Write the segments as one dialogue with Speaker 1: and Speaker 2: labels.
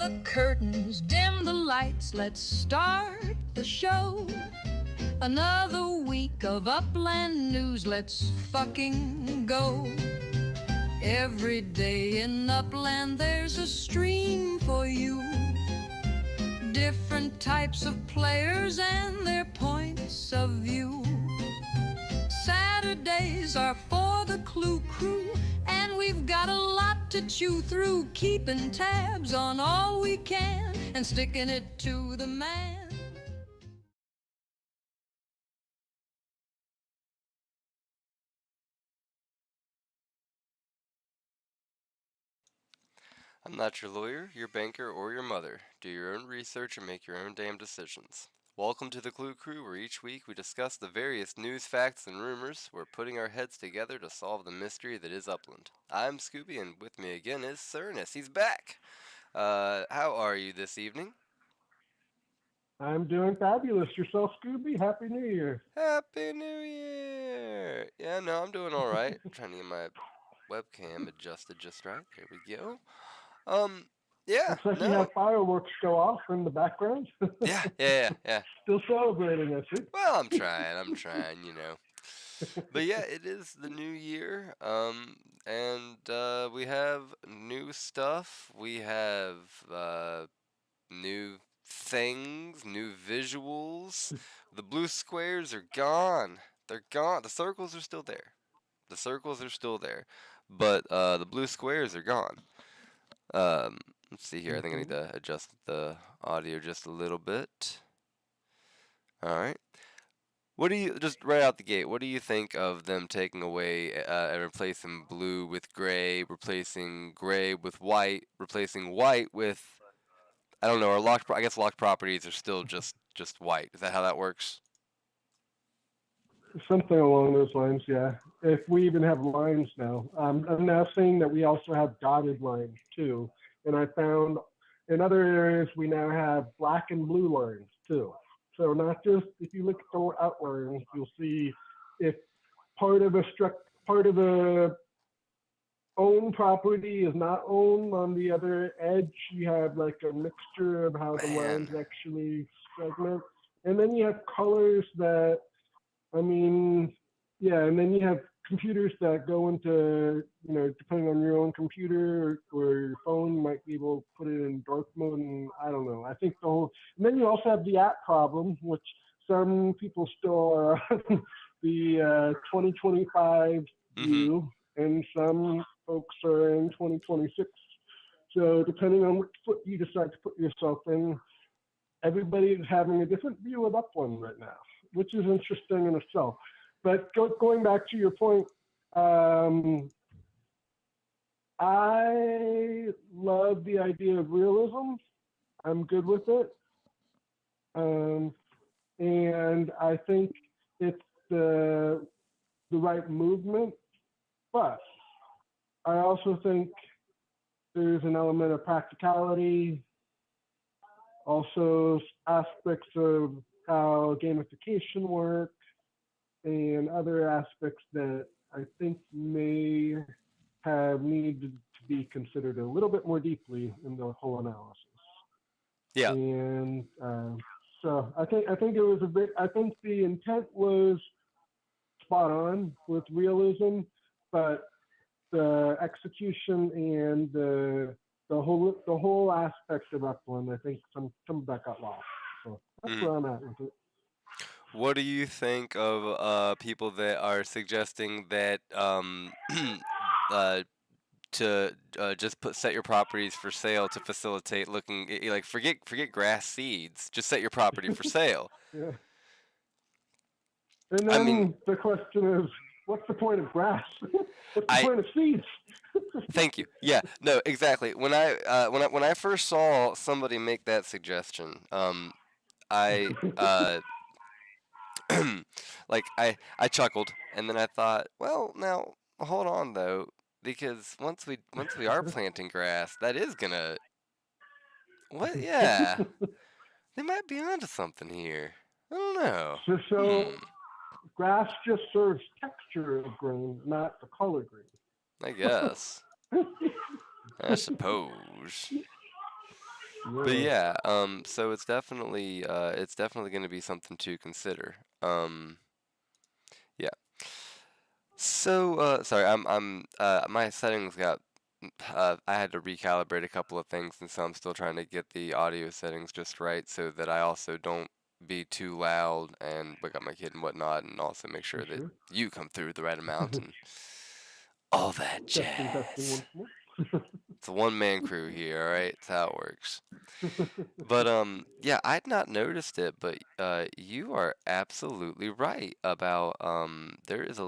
Speaker 1: the curtains, dim the lights, let's start the show. Another week of Upland news, let's fucking go. Every day in Upland there's a stream for you. Different types of players and their points of view. Saturdays are for the Clue Crew, and we've got a lot to chew through, keeping tabs on all we can and sticking it to the man.
Speaker 2: I'm not your lawyer, your banker, or your mother. Do your own research and make your own damn decisions. Welcome to the Clue Crew, where each week we discuss the various news, facts, and rumors. We're putting our heads together to solve the mystery that is Upland. I'm Scooby, and with me again is Cernus. He's back. How are you this evening?
Speaker 3: I'm doing fabulous. Yourself, Scooby? Happy New Year.
Speaker 2: Happy New Year! Yeah, no, I'm doing alright. I'm trying to get my webcam adjusted just right. There we go. Yeah,
Speaker 3: Looks like you
Speaker 2: no.
Speaker 3: have fireworks go off in the background.
Speaker 2: Yeah.
Speaker 3: Still celebrating, I see.
Speaker 2: Well, I'm trying, you know. But yeah, it is the new year, and we have new stuff. We have new things, new visuals. The blue squares are gone. They're gone. The circles are still there. The circles are still there, but the blue squares are gone. Let's see here. I think I need to adjust the audio just a little bit. All right. What do you, just right out the gate, what do you think of them taking away and replacing blue with gray, replacing gray with white, replacing white with, I don't know, or I guess locked properties are still just white. Is that how that works?
Speaker 3: Something along those lines, yeah. If we even have lines now. I'm now seeing that we also have dotted lines too. And I found in other areas we now have black and blue lines too. So not just if you look at the outlines, you'll see if part of a owned property is not owned on the other edge. You have like a mixture of how the lines
Speaker 2: Man.
Speaker 3: actually segment. And then you have colors that, I mean, yeah, and then you have computers that go into, depending on your own computer or your phone, you might be able to put it in dark mode. And I don't know. I think and then you also have the app problem, which some people still are on the 2025 view, and some folks are in 2026. So depending on which foot you decide to put yourself in, everybody is having a different view of Upland right now, which is interesting in itself. But going back to your point, I love the idea of realism. I'm good with it. And I think it's the right movement. But I also think there's an element of practicality, also aspects of how gamification works, and other aspects that I think may have needed to be considered a little bit more deeply in the whole analysis.
Speaker 2: Yeah.
Speaker 3: And so I think it was I think the intent was spot on with realism, but the execution and the whole aspect of Upland, I think some of that got lost. So that's where I'm at with it.
Speaker 2: What do you think of people that are suggesting that to just set your properties for sale to facilitate looking like forget grass seeds, just set your property for sale?
Speaker 3: Yeah. And then the question is, what's the point of grass? What's the point of seeds?
Speaker 2: Thank you. Yeah, no, exactly. When I first saw somebody make that suggestion, I like I chuckled, and then I thought, well, now hold on though, because once we are planting grass, that is gonna what? Yeah, they might be onto something here. I don't know.
Speaker 3: So grass just serves texture of green, not the color green.
Speaker 2: I guess. I suppose. But
Speaker 3: Yeah.
Speaker 2: yeah, so it's definitely going to be something to consider. Yeah. So, sorry, my settings got, I had to recalibrate a couple of things, and so I'm still trying to get the audio settings just right so that I also don't be too loud and wake up my kid and whatnot, and also make
Speaker 3: You
Speaker 2: sure that
Speaker 3: sure?
Speaker 2: you come through the right amount and all that
Speaker 3: Testing
Speaker 2: jazz.
Speaker 3: once more.
Speaker 2: It's a one-man crew here, all right? That's how it works. But yeah, I'd not noticed it, but you are absolutely right about there is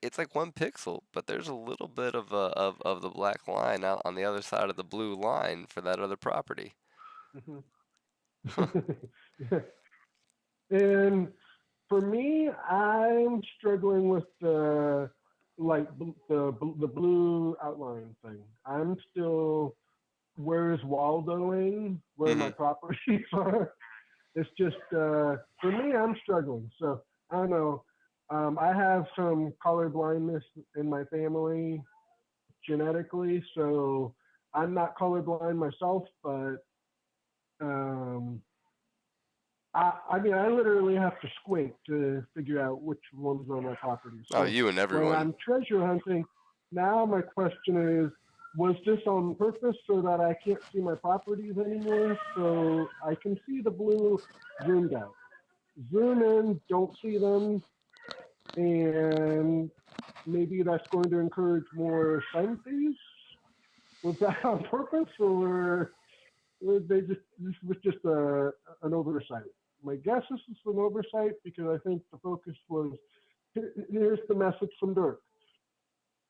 Speaker 2: it's like 1 pixel, but there's a little bit of of the black line out on the other side of the blue line for that other property.
Speaker 3: Mhm.
Speaker 2: Huh.
Speaker 3: And for me, I'm struggling with the the blue outline thing. I'm still where's Waldoing where my
Speaker 2: Mhm.
Speaker 3: properties are. It's just for me, I'm struggling. So I don't know. I have some color blindness in my family genetically, so I'm not colorblind myself, but um, I mean, I literally have to squint to figure out which ones are my properties.
Speaker 2: Oh,
Speaker 3: So
Speaker 2: you and
Speaker 3: when
Speaker 2: everyone.
Speaker 3: I'm treasure hunting, now my question is, was this on purpose so that I can't see my properties anymore? So I can see the blue zoomed out. Zoom in, don't see them, and maybe that's going to encourage more sign thieves. Was that on purpose, or they just this was just an oversight? My guess is it's an oversight because I think the focus was here's the message from Dirk: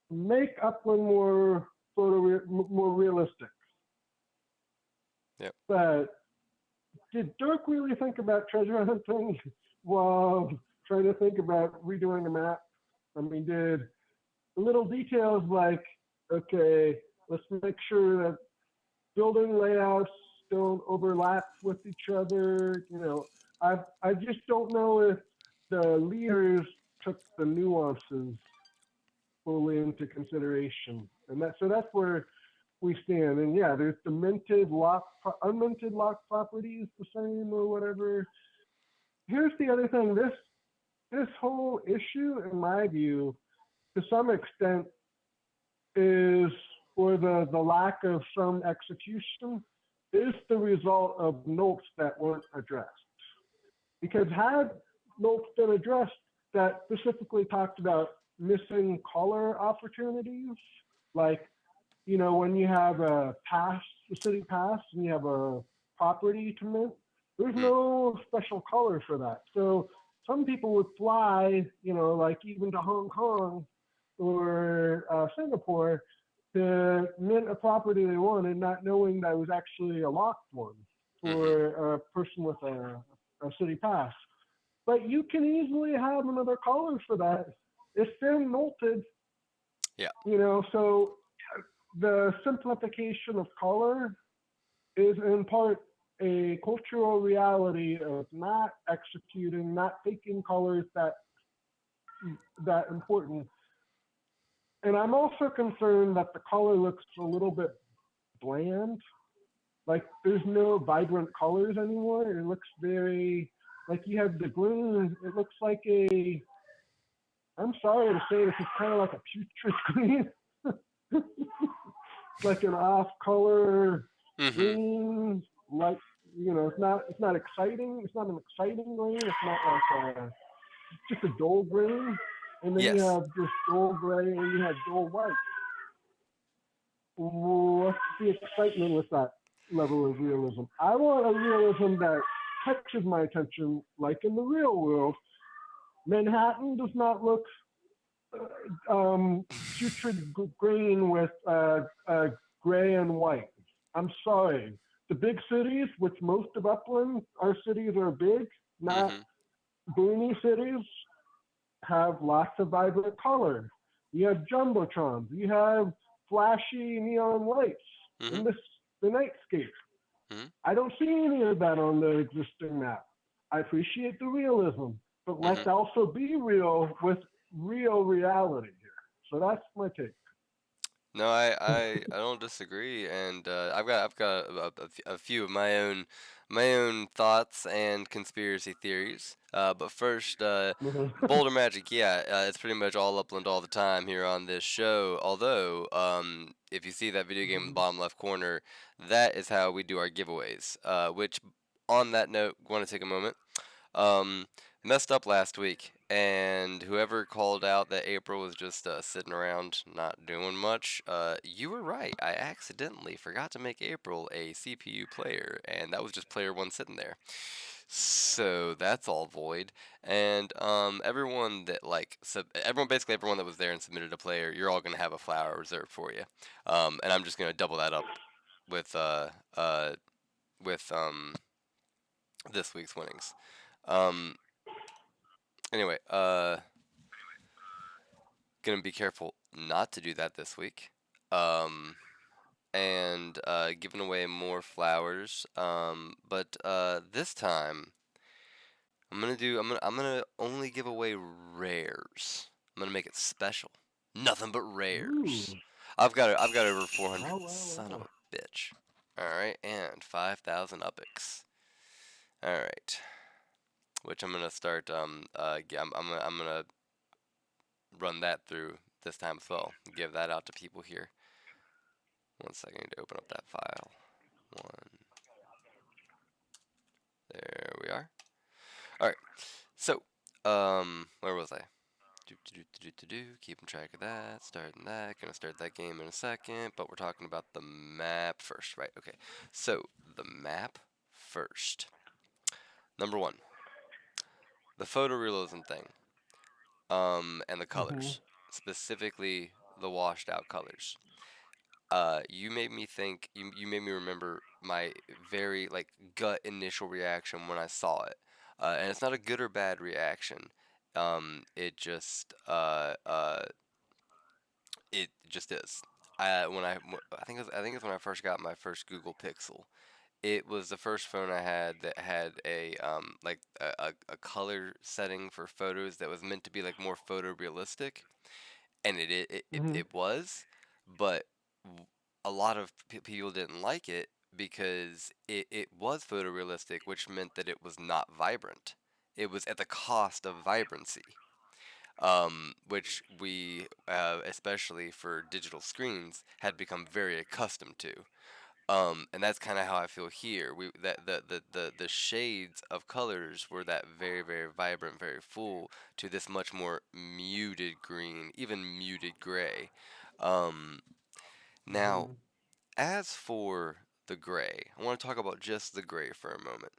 Speaker 3: make Upland more realistic.
Speaker 2: Yep.
Speaker 3: But did Dirk really think about treasure hunting while trying to think about redoing a map? I mean, did little details like, okay, let's make sure that building layouts don't overlap with each other. You know, I just don't know if the leaders took the nuances fully into consideration, and that's where we stand. And yeah, there's the unminted lock properties the same or whatever. Here's the other thing. This whole issue, in my view, to some extent, is or the lack of some execution is the result of notes that weren't addressed. Because had notes been addressed that specifically talked about missing color opportunities, like when you have a pass, the city pass, and you have a property to mint, there's
Speaker 2: Mm.
Speaker 3: no special color for that. So some people would fly, like even to Hong Kong or Singapore to mint a property they wanted, not knowing that it was actually a locked one
Speaker 2: Mhm.
Speaker 3: for a person with a city pass. But you can easily have another color for that. It's been molted,
Speaker 2: Yeah.
Speaker 3: so the simplification of color is in part a cultural reality of not executing, not thinking colors that important. And I'm also concerned that the color looks a little bit bland. Like there's no vibrant colors anymore. It looks very like you have the green. It looks like a. I'm sorry to say this is kind of like a putrid green. Like an off-color
Speaker 2: Mhm.
Speaker 3: green, like it's not exciting. It's not an exciting green. It's not like just a dull green. And then you
Speaker 2: Yes.
Speaker 3: have just dull gray, and you have dull white. What's the excitement with that level of realism? I want a realism that catches my attention, like in the real world. Manhattan does not look putrid green with gray and white. I'm sorry. The big cities, which most of Upland, our cities are big, not
Speaker 2: Mhm.
Speaker 3: boony cities, have lots of vibrant color. You have jumbotrons. You have flashy neon lights in
Speaker 2: Mhm.
Speaker 3: the nightscape.
Speaker 2: Mhm.
Speaker 3: I don't see any of that on the existing map. I appreciate the realism, but let's
Speaker 2: Mhm.
Speaker 3: also be real with real reality here. So that's my take.
Speaker 2: No, I don't disagree, and I've got a few of my own thoughts and conspiracy theories. But first, Boulder Magic, yeah, it's pretty much all upland all the time here on this show. Although, if you see that video game in the bottom left corner, that is how we do our giveaways. Which, on that note, want to take a moment. Um, Messed up last week, and whoever called out that April was just sitting around not doing much, you were right. I accidentally forgot to make April a CPU player, and that was just player one sitting there. So that's all void. And everyone that basically everyone that was there and submitted a player, you're all gonna have a flower reserved for you. And I'm just gonna double that up with with this week's winnings. Um, Anyway, gonna be careful not to do that this week. Um, and giving away more flowers. But this time I'm gonna only give away rares. I'm gonna make it special. Nothing but
Speaker 3: Ooh.
Speaker 2: rares. I've got over 400.
Speaker 3: Wow, wow,
Speaker 2: Son of
Speaker 3: wow.
Speaker 2: a bitch. All right, and 5,000 Uppies. All right, which I'm gonna start. I'm gonna run that through this time as well. Give that out to people here. 1 second, I need to open up that file. There we are. All right. So, where was I? Keeping track of that. Starting that. Gonna start that game in a second. But we're talking about the map first, right? Okay. So the map first. Number one, the photorealism thing. And the colors, specifically the washed out colors. You made me think. You made me remember my very gut initial reaction when I saw it, and it's not a good or bad reaction. It just it just is. I think it's when I first got my first Google Pixel. It was the first phone I had that had a color setting for photos that was meant to be like more photorealistic, and it was, but a lot of people didn't like it because it was photorealistic, which meant that it was not vibrant. It was at the cost of vibrancy, which we, especially for digital screens, had become very accustomed to. And that's kind of how I feel here. The shades of colors were that very very vibrant, very full to this much more muted green, even muted gray. Um, Now, as for the gray, I want to talk about just the gray for a moment.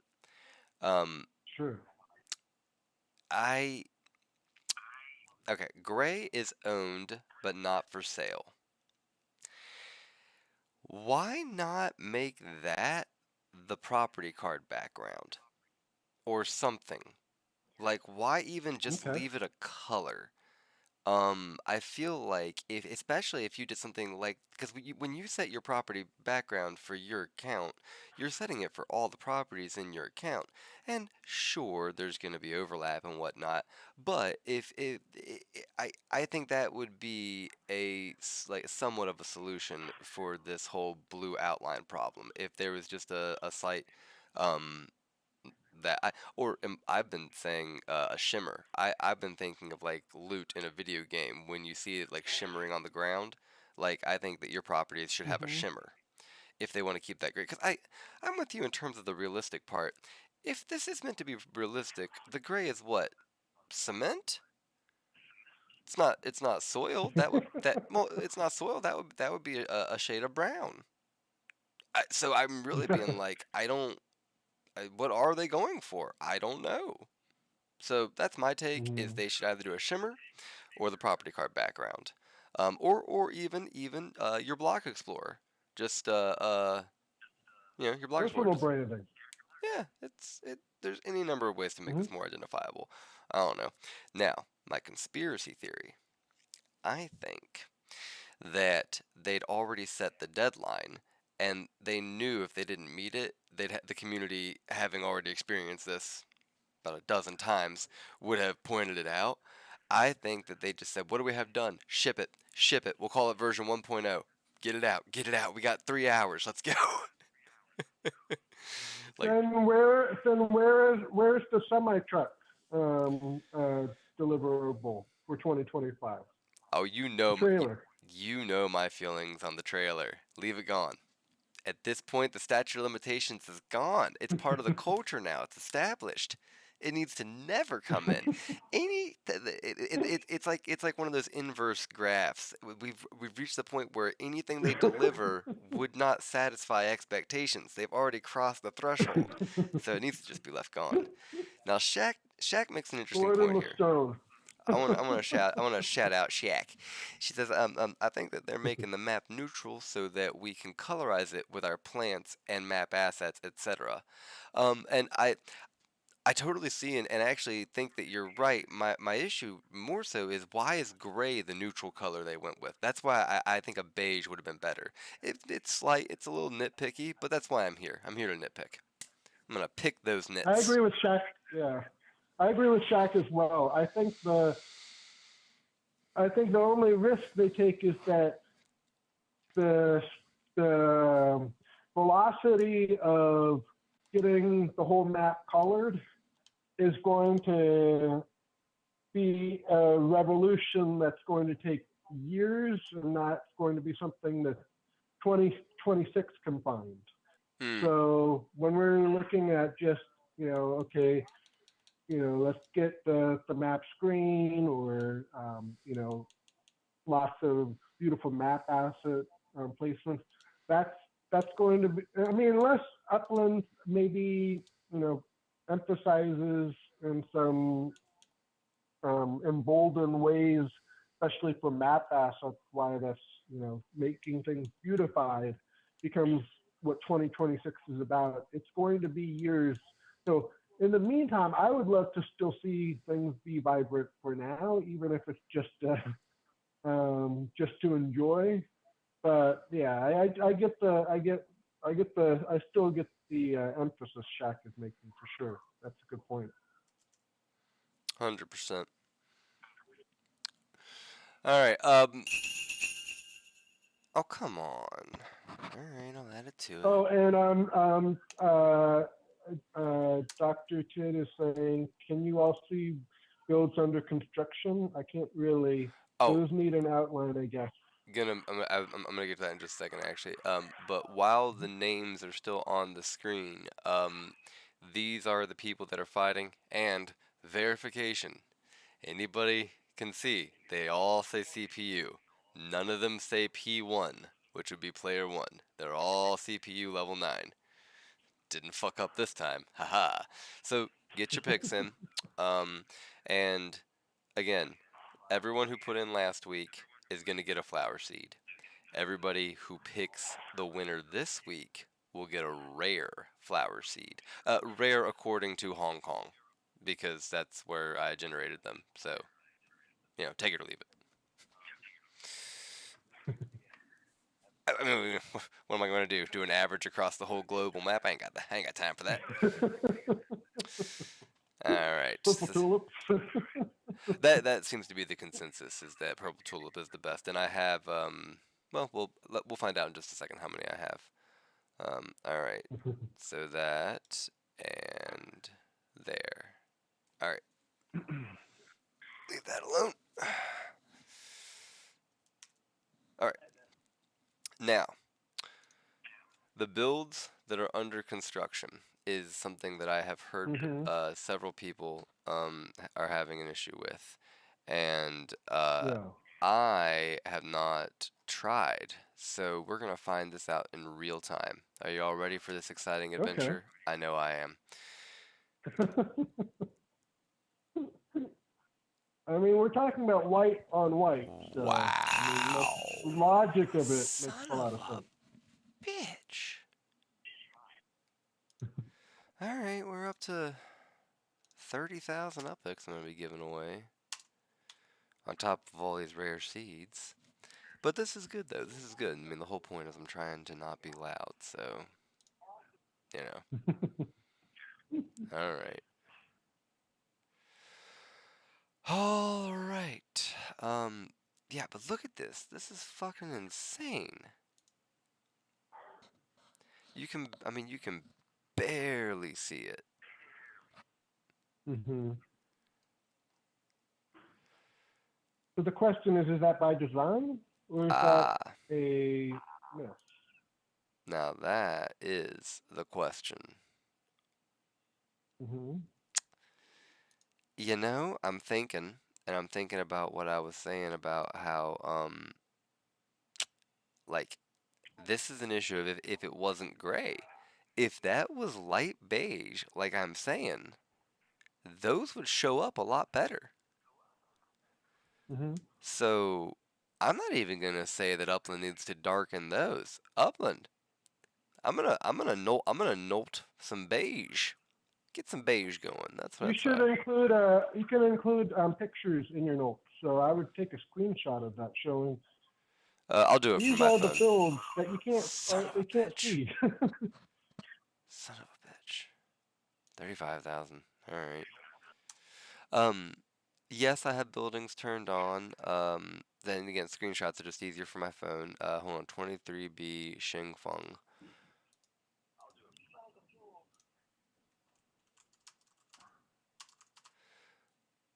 Speaker 2: Um,
Speaker 3: Sure.
Speaker 2: I okay, gray is owned but not for sale. Why not make that the property card background or something? Like, why even just
Speaker 3: Okay.
Speaker 2: leave it a color? I feel like especially if you did something like, because when you set your property background for your account, you're setting it for all the properties in your account. And sure, there's going to be overlap and whatnot, but I think that would be like somewhat of a solution for this whole blue outline problem. If there was just a site, um, I've been saying a shimmer. I've been thinking of like loot in a video game when you see it like shimmering on the ground. Like I think that your properties should have a shimmer if they want to keep that gray. Because I'm with you in terms of the realistic part. If this is meant to be realistic, the gray is what? Cement? It's not soil. It's not soil. That would be a shade of brown. So I'm really being like, I don't. What are they going for? I don't know. So that's my take: is they should either do a shimmer or the property card background, or even your block explorer. Just your block
Speaker 3: That's a
Speaker 2: explorer.
Speaker 3: little
Speaker 2: Just
Speaker 3: brighter thing.
Speaker 2: yeah, There's any number of ways to make this more identifiable. I don't know. Now, my conspiracy theory. I think that they'd already set the deadline, and they knew if they didn't meet it, the community, having already experienced this about a dozen times, would have pointed it out. I think that they just said, what do we have done? Ship it. Ship it. We'll call it version 1.0. Get it out. Get it out. We got 3 hours. Let's go. Like,
Speaker 3: Where's the semi truck deliverable for 2025?
Speaker 2: oh,
Speaker 3: Trailer.
Speaker 2: you know my feelings on the trailer. Leave it gone. At this point, the statute of limitations is gone. It's part of the culture now. It's established. It needs to never come in. It's like one of those inverse graphs. We've reached the point where anything they deliver would not satisfy expectations. They've already crossed the threshold, so it needs to just be left gone. Now, Shaq makes an interesting
Speaker 3: Sword in
Speaker 2: point
Speaker 3: the
Speaker 2: here.
Speaker 3: stone.
Speaker 2: I want to shout out Shaq. She says, I think that they're making the map neutral so that we can colorize it with our plants and map assets, etc. And I totally see and actually think that you're right. My issue more so is, why is gray the neutral color they went with? That's why I think a beige would have been better. It's a little nitpicky, but that's why I'm here. I'm here to nitpick. I'm gonna pick those nits.
Speaker 3: I agree with Shaq. Yeah, I agree with Shaq as well. I think the only risk they take is that the velocity of getting the whole map colored is going to be a revolution that's going to take years, and not going to be something that 2026 can find. So when we're looking at just, okay, let's get the map screen, or, lots of beautiful map asset placements, that's going to be, I mean, unless Upland maybe, emphasizes in some emboldened ways, especially for map assets, why that's, making things beautified becomes what 2026 is about. It's going to be years. So in the meantime, I would love to still see things be vibrant for now, even if it's just to enjoy. But yeah, I still get the emphasis Shaq is making, for sure. That's a good point.
Speaker 2: 100%. All right. Oh, come on. All right, I'll add it to it.
Speaker 3: Oh, and Dr. Tid is saying, can you all see builds under construction? I can't really. Those need an outline, I guess.
Speaker 2: I'm gonna get to that in just a second, actually. But while the names are still on the screen, these are the people that are fighting, and verification. Anybody can see. They all say CPU. None of them say P1, which would be player 1. They're all CPU level 9. Didn't fuck up this time. Haha. So get your picks in. And again, everyone who put in last week is going to get a flower seed. Everybody who picks the winner this week will get a rare flower seed. Rare according to Hong Kong, because that's where I generated them. So, take it or leave it. I mean, what am I going to do? Do an average across the whole global map? I ain't got time for that. All right.
Speaker 3: Purple tulip.
Speaker 2: That seems to be the consensus, is that purple tulip is the best, and I have well, we'll find out in just a second how many I have. All right. So that and there. All right. Leave that alone. All right. Now, the builds that are under construction is something that I have heard several people are having an issue with, and I have not tried. So we're gonna find this out in real time. Are you all ready for this exciting adventure? Okay. I know I am.
Speaker 3: I mean, we're talking about white on white. So,
Speaker 2: wow.
Speaker 3: I mean, the logic of it makes a lot of sense.
Speaker 2: Bitch. All right, we're up to 30,000 upticks I'm going to be giving away. On top of all these rare seeds. But this is good, though. This is good. I mean, the whole point is I'm trying to not be loud, so, All right. All right. Yeah, but look at this. This is fucking insane. I mean, you can barely see it.
Speaker 3: Hmm. So the question is that by design or is that
Speaker 2: Ah,
Speaker 3: a myth?
Speaker 2: now that is the question.
Speaker 3: Hmm.
Speaker 2: I'm thinking about what I was saying about how, like, this is an issue of if it wasn't gray. If that was light beige, like I'm saying, those would show up a lot better.
Speaker 3: Hmm.
Speaker 2: So I'm not even gonna say that Upland needs to darken those. Upland, I'm gonna nolt some beige. Get some beige going.
Speaker 3: You
Speaker 2: That's
Speaker 3: should
Speaker 2: what
Speaker 3: include you can include pictures in your notes. So I would take a screenshot of that showing
Speaker 2: I'll do it from
Speaker 3: these
Speaker 2: my
Speaker 3: are the
Speaker 2: phone.
Speaker 3: builds that you can't
Speaker 2: Son of
Speaker 3: they
Speaker 2: a
Speaker 3: can't
Speaker 2: bitch.
Speaker 3: see.
Speaker 2: Son of a bitch. 35,000. All right. Um, yes, I have buildings turned on. Then again, screenshots are just easier for my phone. Hold on. 23B Xingfeng.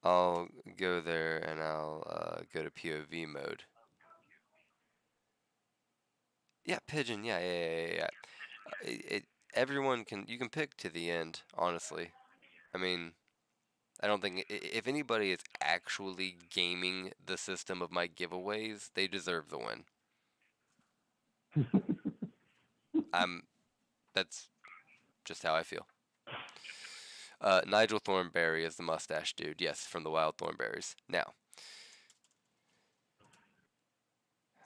Speaker 2: I'll go there and I'll go to POV mode. Yeah, pigeon. Yeah. Everyone you can pick to the end, honestly. I mean, I don't think if anybody is actually gaming the system of my giveaways, they deserve the win. I'm That's just how I feel. Nigel Thornberry is the mustache dude. Yes, from the Wild Thornberries. Now,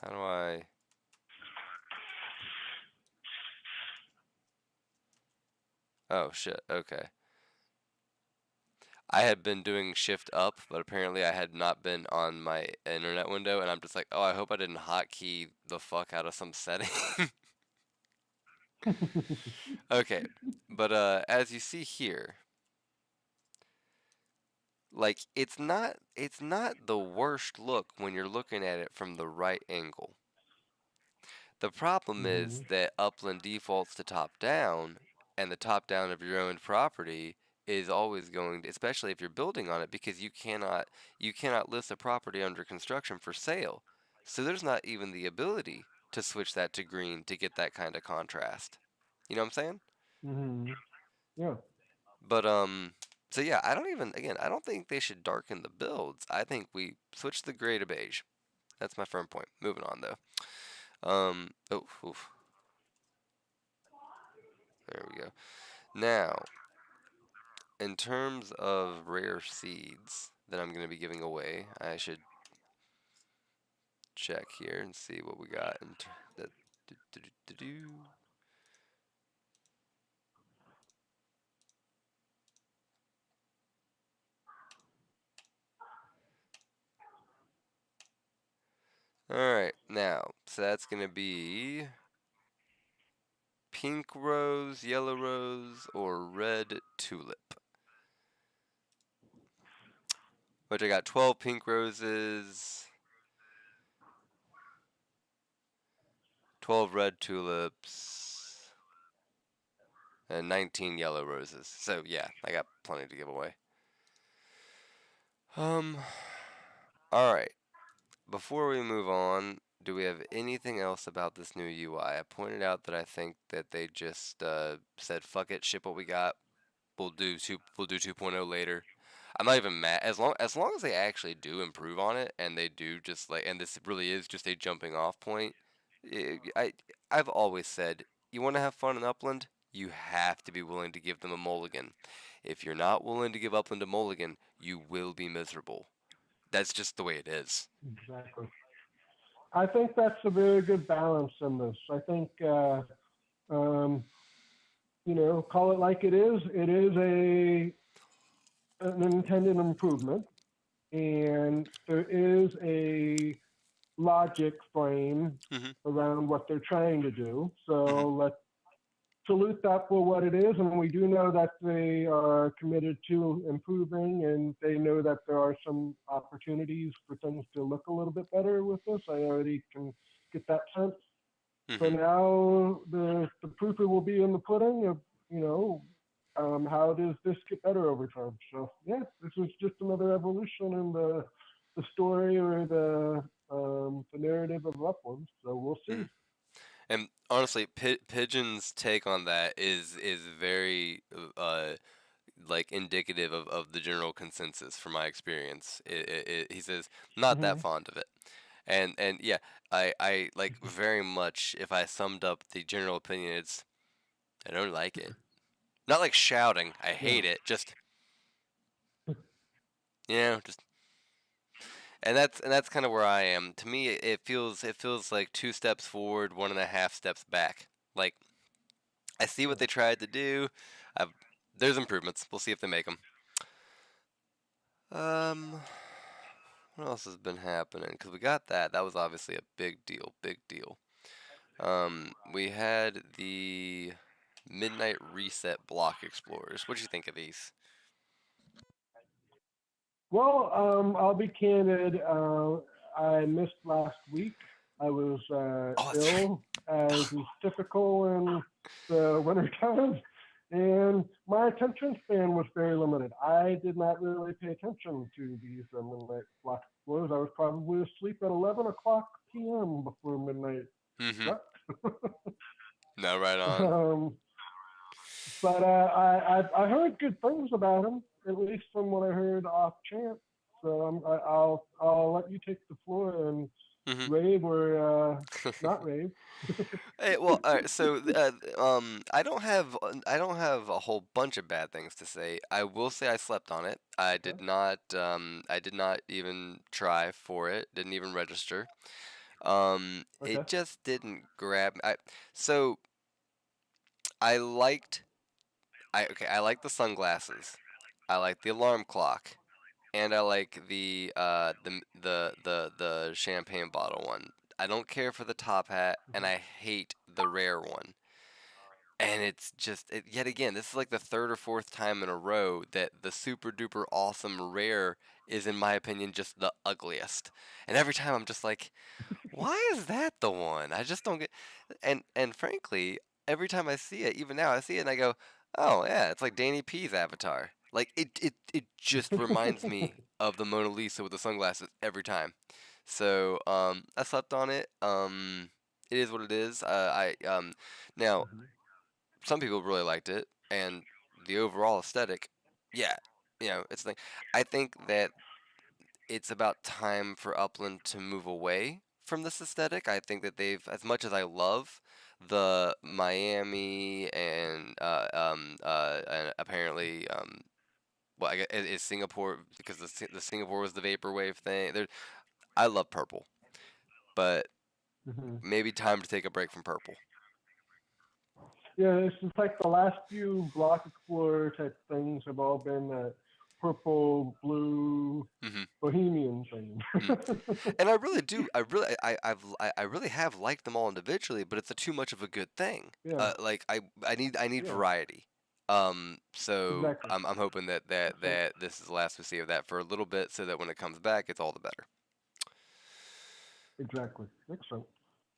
Speaker 2: how do I? Oh shit. Okay. I had been doing shift up, but apparently I had not been on my internet window, and I'm just like, oh, I hope I didn't hotkey the fuck out of some setting. Okay, but as you see here, like it's not the worst look when you're looking at it from the right angle. The problem is
Speaker 3: Hmm.
Speaker 2: that Upland defaults to top down, and the top down of your owned property is always going to, especially if you're building on it, because you cannot list a property under construction for sale. So there's not even the ability to switch that to green to get that kind of contrast. You know what I'm saying?
Speaker 3: Hmm. Yeah.
Speaker 2: But so yeah, I don't think they should darken the builds. I think we switch the gray to beige. That's my firm point. Moving on though. Oh, oof, there we go. Now, in terms of rare seeds that I'm going to be giving away, I should check here and see what we got. That, do, do, do, do, do. All right, now, so that's going to be pink rose, yellow rose, or red tulip. Which I got 12 pink roses, 12 red tulips, and 19 yellow roses. So yeah, I got plenty to give away. Um, all right. Before we move on, do we have anything else about this new UI? I pointed out that I think that they just said fuck it, ship what we got. We'll do 2.0 later. I'm not even mad as long as they actually do improve on it and they do just like and this really is just a jumping off point. I've always said you want to have fun in Upland, you have to be willing to give them a mulligan. If you're not willing to give Upland a mulligan, you will be miserable. That's just the way it is.
Speaker 3: Exactly. I think that's a very good balance in this. I think um, call it like it is. It is an intended improvement, and there is a logic frame
Speaker 2: Mhm.
Speaker 3: around what they're trying to do.
Speaker 2: Mhm.
Speaker 3: So salute that for what it is, and we do know that they are committed to improving, and they know that there are some opportunities for things to look a little bit better with this. I already can get that sense. So
Speaker 2: Mm-hmm.
Speaker 3: now the proof will be in the pudding of, you know, how does this get better over time? So yeah, this is just another evolution in the story or the narrative of Uplands. So we'll
Speaker 2: Mm-hmm.
Speaker 3: see.
Speaker 2: And honestly, Pigeon's take on that is very like indicative of the general consensus from my experience. He says not that
Speaker 3: Mm-hmm.
Speaker 2: fond of it, and yeah, I like very much. If I summed up the general opinion, it's I don't like it. Not like shouting, I
Speaker 3: Yeah.
Speaker 2: hate it. Just just and that's kind of where I am. To me, it feels like 2 steps forward, 1.5 steps back. Like I see what they tried to do. I've, there's improvements. We'll see if they make them. Um, what else has been happening? Because we got that. That was obviously a big deal. Big deal. We had the Midnight Reset Block Explorers. What do you think of these?
Speaker 3: Well, I'll be candid. I missed last week. I was
Speaker 2: Oh, that's right.
Speaker 3: ill, as is typical in the winter time, and my attention span was very limited. I did not really pay attention to these midnight block explorers. I was probably asleep at 11 o'clock p.m. before midnight
Speaker 2: Mm-hmm.
Speaker 3: struck.
Speaker 2: No, right on.
Speaker 3: um, but I heard good things about him, at least from what I heard off chance. So I'll let you take the floor and
Speaker 2: Mm-hmm.
Speaker 3: rave or not rave.
Speaker 2: Hey, well, all right. So, I don't have a whole bunch of bad things to say. I will say I slept on it. I did not even try for it. Didn't even register.
Speaker 3: Okay.
Speaker 2: It just didn't grab me. So I liked, I like the sunglasses. I like the alarm clock, and I like the champagne bottle one. I don't care for the top hat, and I hate the rare one. And it's just yet again, this is like the third or fourth time in a row that the super duper awesome rare is, in my opinion, just the ugliest. And every time I'm just like, why is that the one? I just don't get. And frankly, every time I see it, even now I see it and I go, oh yeah, it's like Danny P's avatar. Like it just reminds me of the Mona Lisa with the sunglasses every time. So I slept on it. It is what it is. Now some people really liked it, and the overall aesthetic, yeah, it's like I think that it's about time for Upland to move away from this aesthetic. I think that they've, as much as I love the Miami and apparently well, I guess is Singapore because the Singapore was the vaporwave thing. I love purple, but
Speaker 3: Mhm.
Speaker 2: maybe time to take a break from purple.
Speaker 3: Yeah, it's just like the last few Block Explorer type things have all been that purple, blue,
Speaker 2: Hmm.
Speaker 3: bohemian thing.
Speaker 2: And I really do. I really have liked them all individually, but it's a too much of a good thing.
Speaker 3: Yeah,
Speaker 2: Like I need
Speaker 3: yeah,
Speaker 2: variety. So
Speaker 3: exactly.
Speaker 2: I'm hoping that
Speaker 3: So,
Speaker 2: this is the last we see of that for a little bit, so that when it comes back, it's all the better.
Speaker 3: exactly. Makes sense.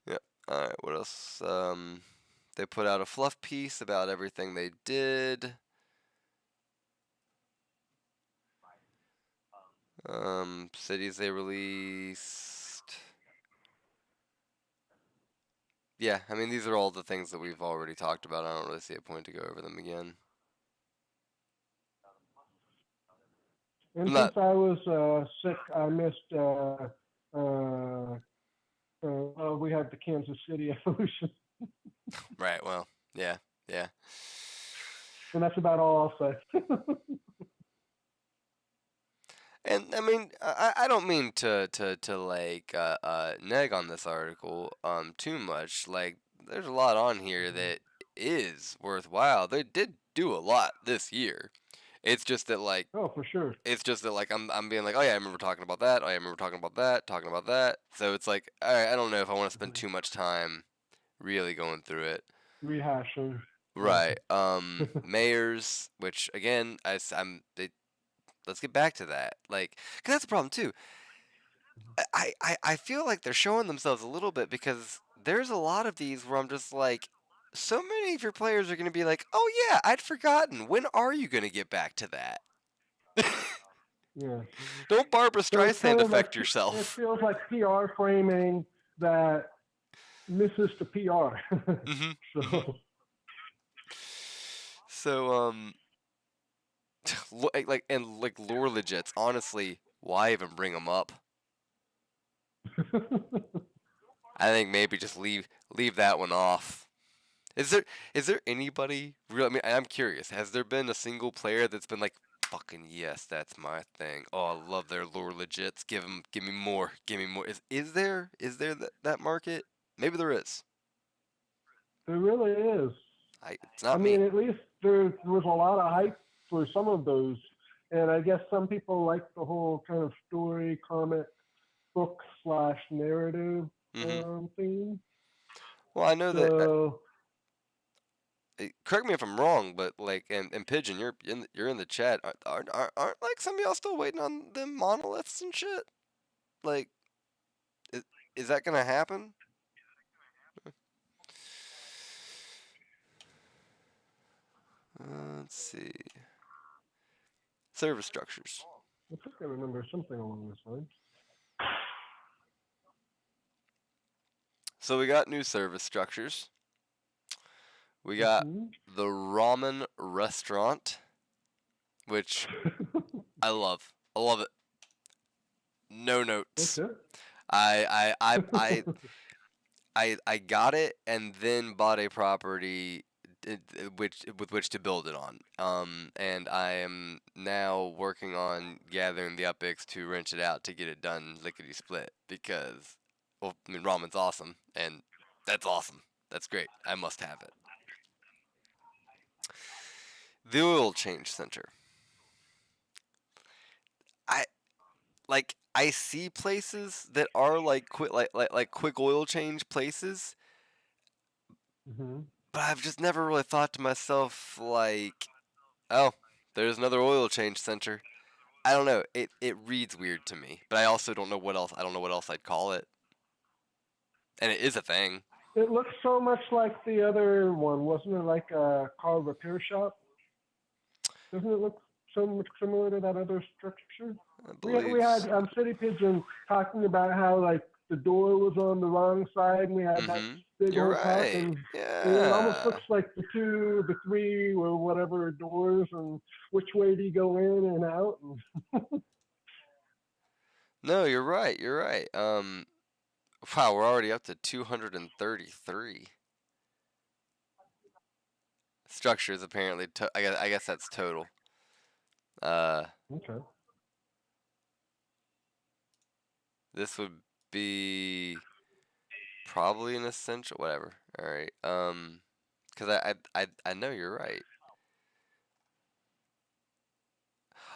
Speaker 2: Yep. All right. What else? They put out a fluff piece about everything they did. Cities they released. Yeah, I mean, these are all the things that we've already talked about. I don't really see a point to go over them again.
Speaker 3: And
Speaker 2: I'm
Speaker 3: since
Speaker 2: not
Speaker 3: I was sick, I missed. Uh, we had the Kansas City Evolution,
Speaker 2: right. Well, yeah, yeah.
Speaker 3: and that's about all I'll say.
Speaker 2: And I mean, I don't mean to like neg on this article too much. Like, there's a lot on here that is worthwhile. They did do a lot this year. It's just that like
Speaker 3: Oh, for sure.
Speaker 2: I'm being like, oh yeah, I remember talking about that. Oh yeah, I remember talking about that, talking about that. So it's like, all right, I don't know if I want to spend too much time really going through it.
Speaker 3: Rehashing.
Speaker 2: Right. Mayors, which again, let's get back to that. Like, 'cause that's the problem too. I feel like they're showing themselves a little bit because there's a lot of these where I'm just like, so many of your players are going to be like, oh yeah, I'd forgotten. When are you going to get back to that?
Speaker 3: Yeah.
Speaker 2: Don't Barbara
Speaker 3: So it's kind
Speaker 2: Streisand
Speaker 3: of like
Speaker 2: affect
Speaker 3: it
Speaker 2: yourself.
Speaker 3: feels like PR framing that misses the PR.
Speaker 2: Mhm.
Speaker 3: So
Speaker 2: So like lore legits. Honestly, why even bring them up? I think maybe just leave that one off. Is there anybody real? I mean, I'm curious. Has there been a single player that's been like, fucking yes, that's my thing. Oh, I love their lore legits. Give me more. Give me more. Is there that market? Maybe there is.
Speaker 3: it really is.
Speaker 2: It's
Speaker 3: I
Speaker 2: not me.
Speaker 3: mean, at least there was a lot of hype for some of those, and I guess some people like the whole kind of story, comic, book slash narrative
Speaker 2: Hmm.
Speaker 3: theme.
Speaker 2: Well, I know that.
Speaker 3: So
Speaker 2: Correct me if I'm wrong, but like, and Pigeon, you're in the chat. Aren't like some of y'all still waiting on them monoliths and shit? Like, is that gonna happen? Let's see. Service structures.
Speaker 3: I think I remember something along this line.
Speaker 2: So we got new service structures. We got the ramen restaurant, which I love. I love it. No notes.
Speaker 3: Okay.
Speaker 2: I got it and then bought a property with which to build it on. And I am now working on gathering the Uppies to wrench it out to get it done lickety split because, well, I mean, ramen's awesome and that's awesome. That's great. I must have it. The oil change center. I see places that are like quick oil change places, but I've just never really thought to myself like, oh, there's another oil change center. I don't know. It reads weird to me, but I also don't know what else. I don't know what else I'd call it, and it is a thing.
Speaker 3: It looks so much like the other one, wasn't it? Like a car repair shop. Doesn't it look so much similar to that other structure?
Speaker 2: I believe
Speaker 3: We had City Pigeon talking about how like the door was on the wrong side, and we had that big
Speaker 2: You're
Speaker 3: old talk,
Speaker 2: right.
Speaker 3: and
Speaker 2: Yeah.
Speaker 3: it almost looks like the 2, the 3, or whatever doors, and which way do you go in and out?
Speaker 2: No, you're right. You're right. Wow, we're already up to 233 structures apparently. I guess that's total.
Speaker 3: Okay.
Speaker 2: This would be probably an essential. Whatever. All right. Because I know you're right.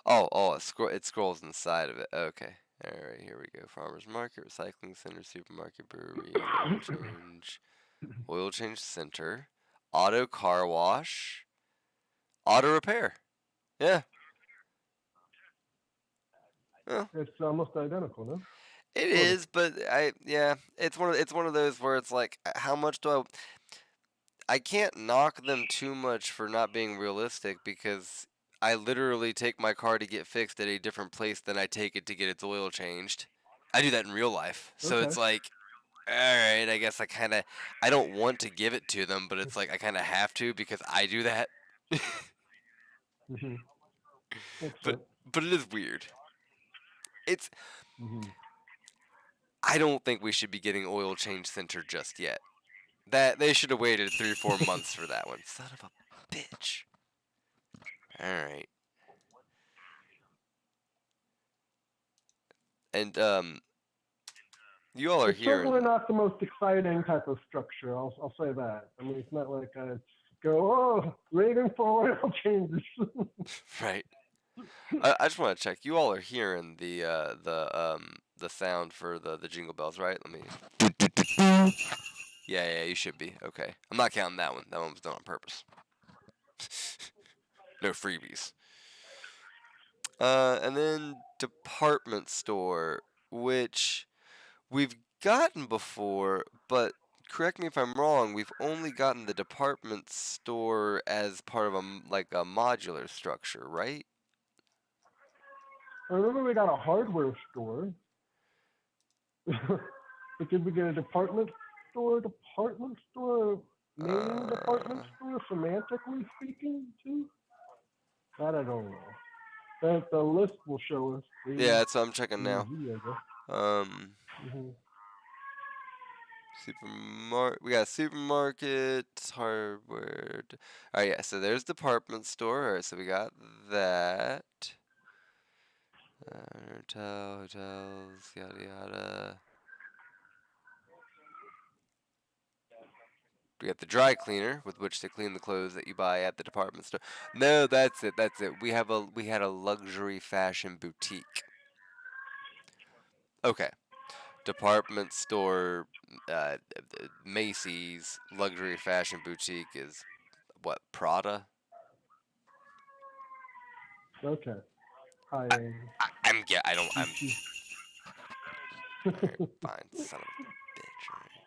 Speaker 2: Oh, it scrolls inside of it. Okay. All right, here we go. Farmers market, recycling center, supermarket, brewery, oil change center, auto car wash, auto repair. Yeah. Well,
Speaker 3: It's almost identical, no?
Speaker 2: it is, but it's one of those where it's like, how much do I can't knock them too much for not being realistic because I literally take my car to get fixed at a different place than I take it to get its oil changed. I do that in real life. So
Speaker 3: Okay.
Speaker 2: it's like, all right, I guess I don't want to give it to them, but it's like I kind of have to because I do that. But it is weird. It's I don't think we should be getting oil change center just yet. That they should have waited 3 or 4 months for that one. Son of a bitch. All right. And you all are
Speaker 3: It's
Speaker 2: here.
Speaker 3: certainly not the most exciting type of structure. I'll say that. I mean, it's not like I go, oh, waiting for oil changes.
Speaker 2: Right. I just want to check. You all are hearing the sound for the jingle bells, right? Let me. Yeah, you should be. Okay. I'm not counting that one. That one was done on purpose. No freebies. And then department store, which we've gotten before, but correct me if I'm wrong, we've only gotten the department store as part of a modular structure, right?
Speaker 3: I remember we got a hardware store. But did we get a department store, main department
Speaker 2: Uh,
Speaker 3: store, semantically speaking, too? That I don't know. That the list will show us.
Speaker 2: yeah, that's what I'm checking now.
Speaker 3: I guess. Mhm.
Speaker 2: We got supermarkets, hardware. All right, yeah. So there's department store. All right, so we got that. Hotels, yada yada. We got the dry cleaner with which to clean the clothes that you buy at the department store. No, that's it. That's it. We had a luxury fashion boutique. Okay. Department store, Macy's luxury fashion boutique is what, Prada?
Speaker 3: Okay. High
Speaker 2: I,
Speaker 3: end.
Speaker 2: I don't. Alright, fine, son of a bitch. Alright.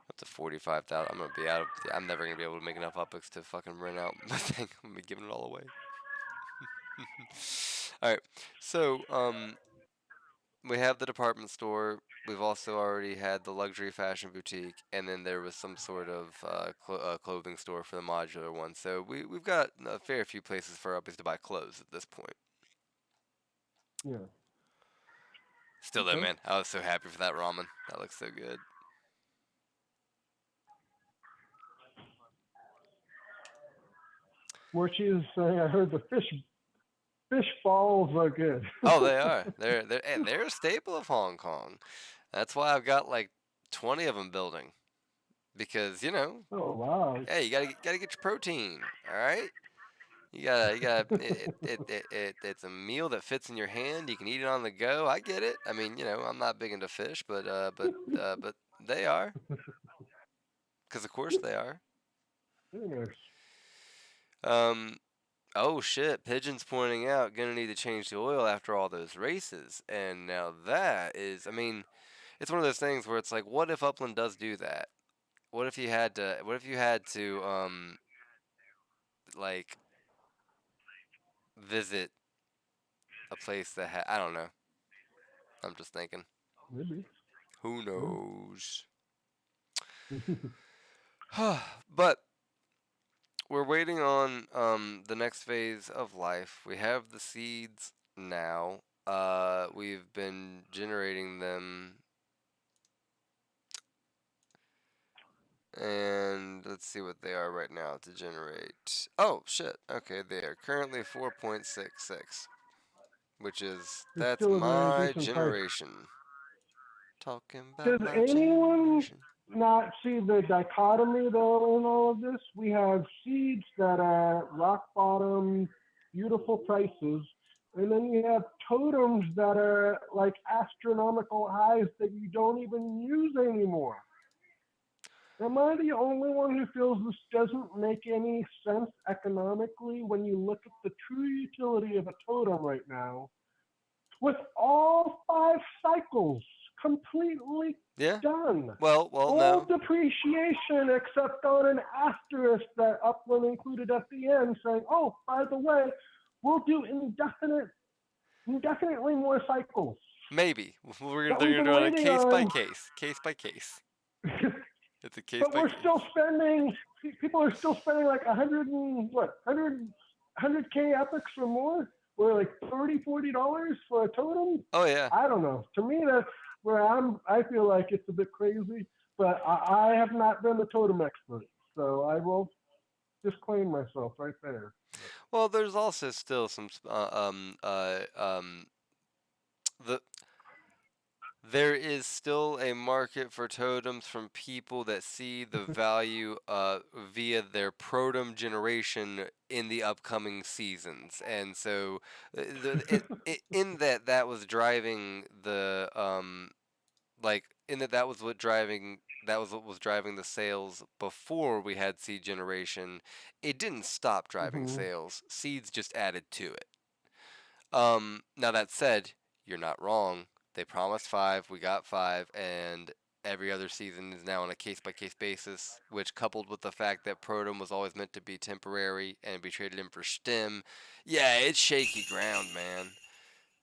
Speaker 2: Up to 45,000. I'm gonna be out of. I'm never gonna be able to make enough upbooks to fucking rent out the thing. I'm gonna be giving it all away. Alright, so we have the department store. We've also already had the luxury fashion boutique, and then there was some sort of clothing store for the modular one. So we've got a fair few places for uppies to buy clothes at this point.
Speaker 3: Yeah.
Speaker 2: Still though,
Speaker 3: Okay.
Speaker 2: man, I was so happy for that ramen. That looks so good.
Speaker 3: Where she was saying, I heard the fish balls are good.
Speaker 2: Oh, they are. They're a staple of Hong Kong. That's why I've got like 20 of them building. Because
Speaker 3: Oh wow.
Speaker 2: hey, you gotta get your protein. All right. You gotta. It's a meal that fits in your hand. You can eat it on the go. I get it. I mean, I'm not big into fish, but they are. Because of course they are.
Speaker 3: Very nice.
Speaker 2: Um. Oh shit! Pigeon's pointing out gonna need to change the oil after all those races, and now that is. I mean, it's one of those things where it's like, what if Upland does do that? What if you had to? What if you had to like visit a place that I don't know. I'm just thinking.
Speaker 3: Maybe.
Speaker 2: Who
Speaker 3: Yeah.
Speaker 2: knows? But we're waiting on the next phase of life. We have the seeds now. We've been generating them, and let's see what they are right now to generate. Oh shit! Okay, they are currently 4.66, which is
Speaker 3: It's
Speaker 2: that's
Speaker 3: still a very
Speaker 2: my
Speaker 3: decent price.
Speaker 2: generation. Talking about
Speaker 3: Does
Speaker 2: my
Speaker 3: anyone
Speaker 2: generation.
Speaker 3: not see the dichotomy though in all of this? We have seeds that are rock bottom, beautiful prices, and then you have totems that are like astronomical highs that you don't even use anymore. Am I the only one who feels this doesn't make any sense economically when you look at the true utility of a totem right now? With all 5 cycles completely
Speaker 2: Yeah.
Speaker 3: done.
Speaker 2: Well,
Speaker 3: All
Speaker 2: no.
Speaker 3: depreciation except on an asterisk that Upland included at the end saying, oh, by the way, we'll do indefinitely more cycles.
Speaker 2: Maybe they're
Speaker 3: That
Speaker 2: gonna
Speaker 3: we've been
Speaker 2: do it on a
Speaker 3: waiting
Speaker 2: case by
Speaker 3: on.
Speaker 2: case, case by case. It's a case
Speaker 3: But
Speaker 2: by
Speaker 3: we're
Speaker 2: case.
Speaker 3: still spending, people are still spending like 100K epics or more? Or like $30, $40 for a totem?
Speaker 2: Oh yeah.
Speaker 3: I don't know. To me, that's where I feel like it's a bit crazy, but I have not been a totem expert, so I will disclaim myself right there.
Speaker 2: Well, there's also still some the there is still a market for totems from people that see the value via their protem generation in the upcoming seasons, and so in that was driving the like in that was what driving that was what was driving the sales before we had seed generation. It didn't stop driving
Speaker 3: Mhm.
Speaker 2: sales. Seeds just added to it. Now that said, you're not wrong. They promised 5, we got 5, and every other season is now on a case-by-case basis, which coupled with the fact that Protom was always meant to be temporary and be traded in for Stem, yeah, it's shaky ground, man.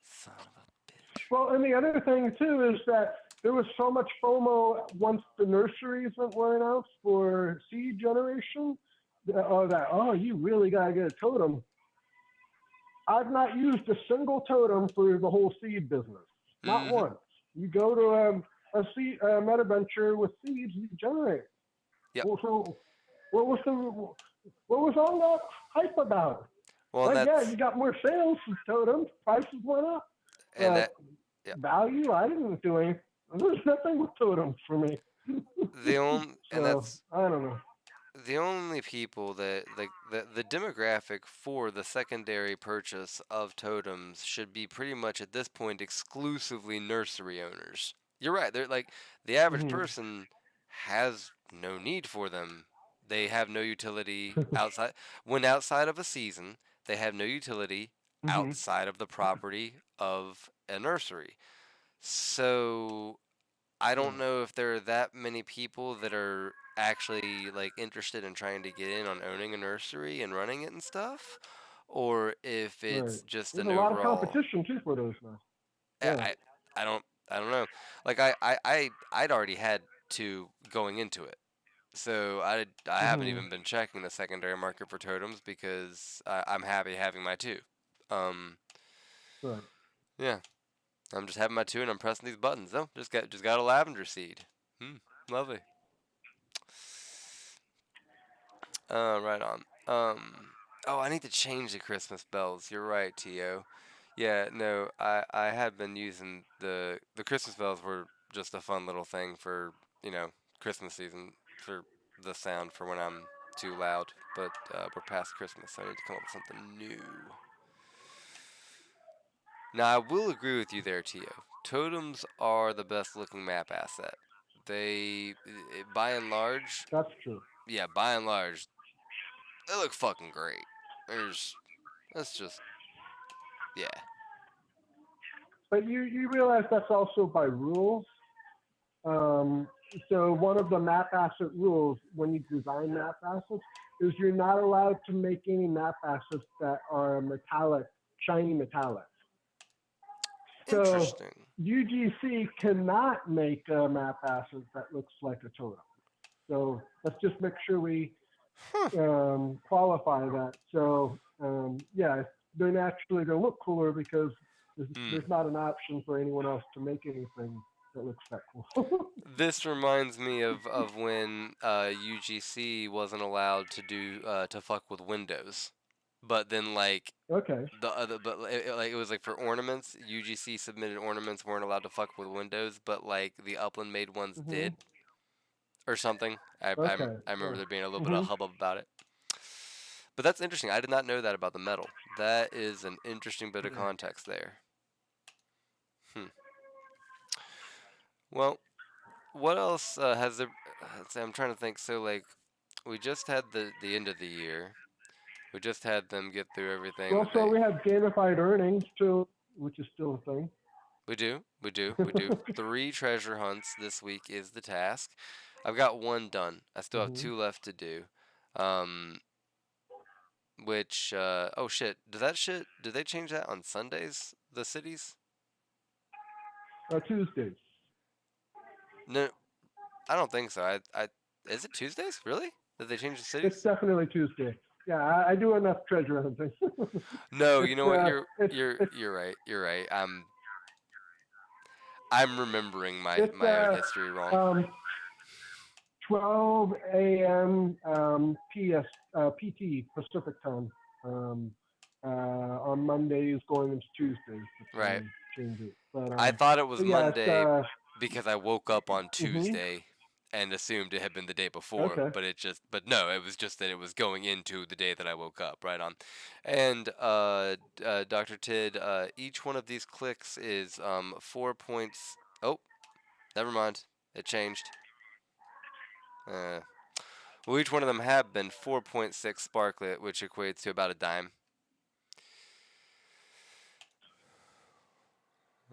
Speaker 2: Son of a bitch.
Speaker 3: Well, and the other thing too is that there was so much FOMO once the nurseries were announced for seed generation. Oh, you really gotta get a totem. I've not used a single totem for the whole seed business. Not
Speaker 2: Mm-hmm.
Speaker 3: once. You go to a seed meta venture with seeds, you generate.
Speaker 2: Yep.
Speaker 3: Well, so what was all that hype about?
Speaker 2: Well, and
Speaker 3: Like, yeah,
Speaker 2: that's
Speaker 3: you got more sales from totems, prices went up,
Speaker 2: and that
Speaker 3: but value, I didn't do anything. There's nothing with totems for me.
Speaker 2: the only and
Speaker 3: So
Speaker 2: that's
Speaker 3: I don't know.
Speaker 2: the only people that like the demographic for the secondary purchase of totems should be pretty much at this point exclusively nursery owners. You're right. They're like the average
Speaker 3: Mhm.
Speaker 2: person has no need for them. They have no utility outside when outside of a season, they have no utility
Speaker 3: Mhm.
Speaker 2: outside of the property of a nursery. So I don't know if there are that many people that are actually like interested in trying to get in on owning a nursery and running it and stuff, or if
Speaker 3: Right.
Speaker 2: it's just
Speaker 3: There's
Speaker 2: an
Speaker 3: a lot of
Speaker 2: overall.
Speaker 3: competition too for those now.
Speaker 2: I
Speaker 3: Yeah.
Speaker 2: I, I don't know. Like I'd already had two going into it, so I haven't
Speaker 3: Mhm.
Speaker 2: even been checking the secondary market for totems because I'm happy having my two. Um,
Speaker 3: Right.
Speaker 2: yeah, I'm just having my two and I'm pressing these buttons. Oh, just got a lavender seed. Lovely. Right on. Oh, I need to change the Christmas bells. You're right, Tio. Yeah, no, I had been using the Christmas bells were just a fun little thing for, Christmas season for the sound for when I'm too loud, but we're past Christmas, so I need to come up with something new. Now, I will agree with you there, Tio. Totems are the best looking map asset. By and large,
Speaker 3: That's true.
Speaker 2: yeah, by and large, they look fucking great. That's just, yeah.
Speaker 3: But you realize that's also by rules. Um, so one of the map asset rules when you design map assets is you're not allowed to make any map assets that are metallic, shiny metallic. So
Speaker 2: Interesting.
Speaker 3: UGC cannot make a map asset that looks like a totem. So let's just make sure we
Speaker 2: Huh.
Speaker 3: qualify that. So yeah, they're naturally going to look cooler because
Speaker 2: Hmm.
Speaker 3: there's not an option for anyone else to make anything that looks that cool.
Speaker 2: This reminds me of when UGC wasn't allowed to do to fuck with Windows, but then like
Speaker 3: Okay.
Speaker 2: the other, but it was like for ornaments, UGC submitted ornaments weren't allowed to fuck with Windows, but like the Upland made ones
Speaker 3: Hmm.
Speaker 2: did or something.
Speaker 3: Okay.
Speaker 2: I remember there being a little bit
Speaker 3: Hmm.
Speaker 2: of hubbub about it. But that's interesting. I did not know that about the metal. That is an interesting bit of context there. Hmm. Well, what else has there? Let's see, I'm trying to think. So like, we just had the end of the year. We just had them get through everything
Speaker 3: Well,
Speaker 2: that
Speaker 3: so
Speaker 2: they.
Speaker 3: we have gamified earnings too, which is still a thing.
Speaker 2: We do. 3 treasure hunts this week is the task. I've got one done. I still have
Speaker 3: Hmm.
Speaker 2: 2 left to do. Um, which oh shit, did they change that on Sundays? The cities?
Speaker 3: Tuesdays.
Speaker 2: No, I don't think so. I is it Tuesdays? Really? Did they change the
Speaker 3: It's
Speaker 2: cities?
Speaker 3: definitely Tuesday. Yeah, I do enough treasure hunting.
Speaker 2: No, you
Speaker 3: it's
Speaker 2: know what?
Speaker 3: it's it's
Speaker 2: You're right. You're right. I'm remembering
Speaker 3: it's
Speaker 2: my own history wrong.
Speaker 3: 12 a.m. PT Pacific time on Mondays going into Tuesdays. That's when
Speaker 2: Right.
Speaker 3: they change it.
Speaker 2: I thought it was
Speaker 3: Yeah, it's
Speaker 2: Monday because I woke up on
Speaker 3: mhm.
Speaker 2: Tuesday and assumed it had been the day before,
Speaker 3: Okay.
Speaker 2: but no, it was just that it was going into the day that I woke up, right on. And Dr. Tid, each one of these clicks is 4 points. Oh, never mind. It changed. Well, each one of them have been 4.6 sparklet, which equates to about a dime.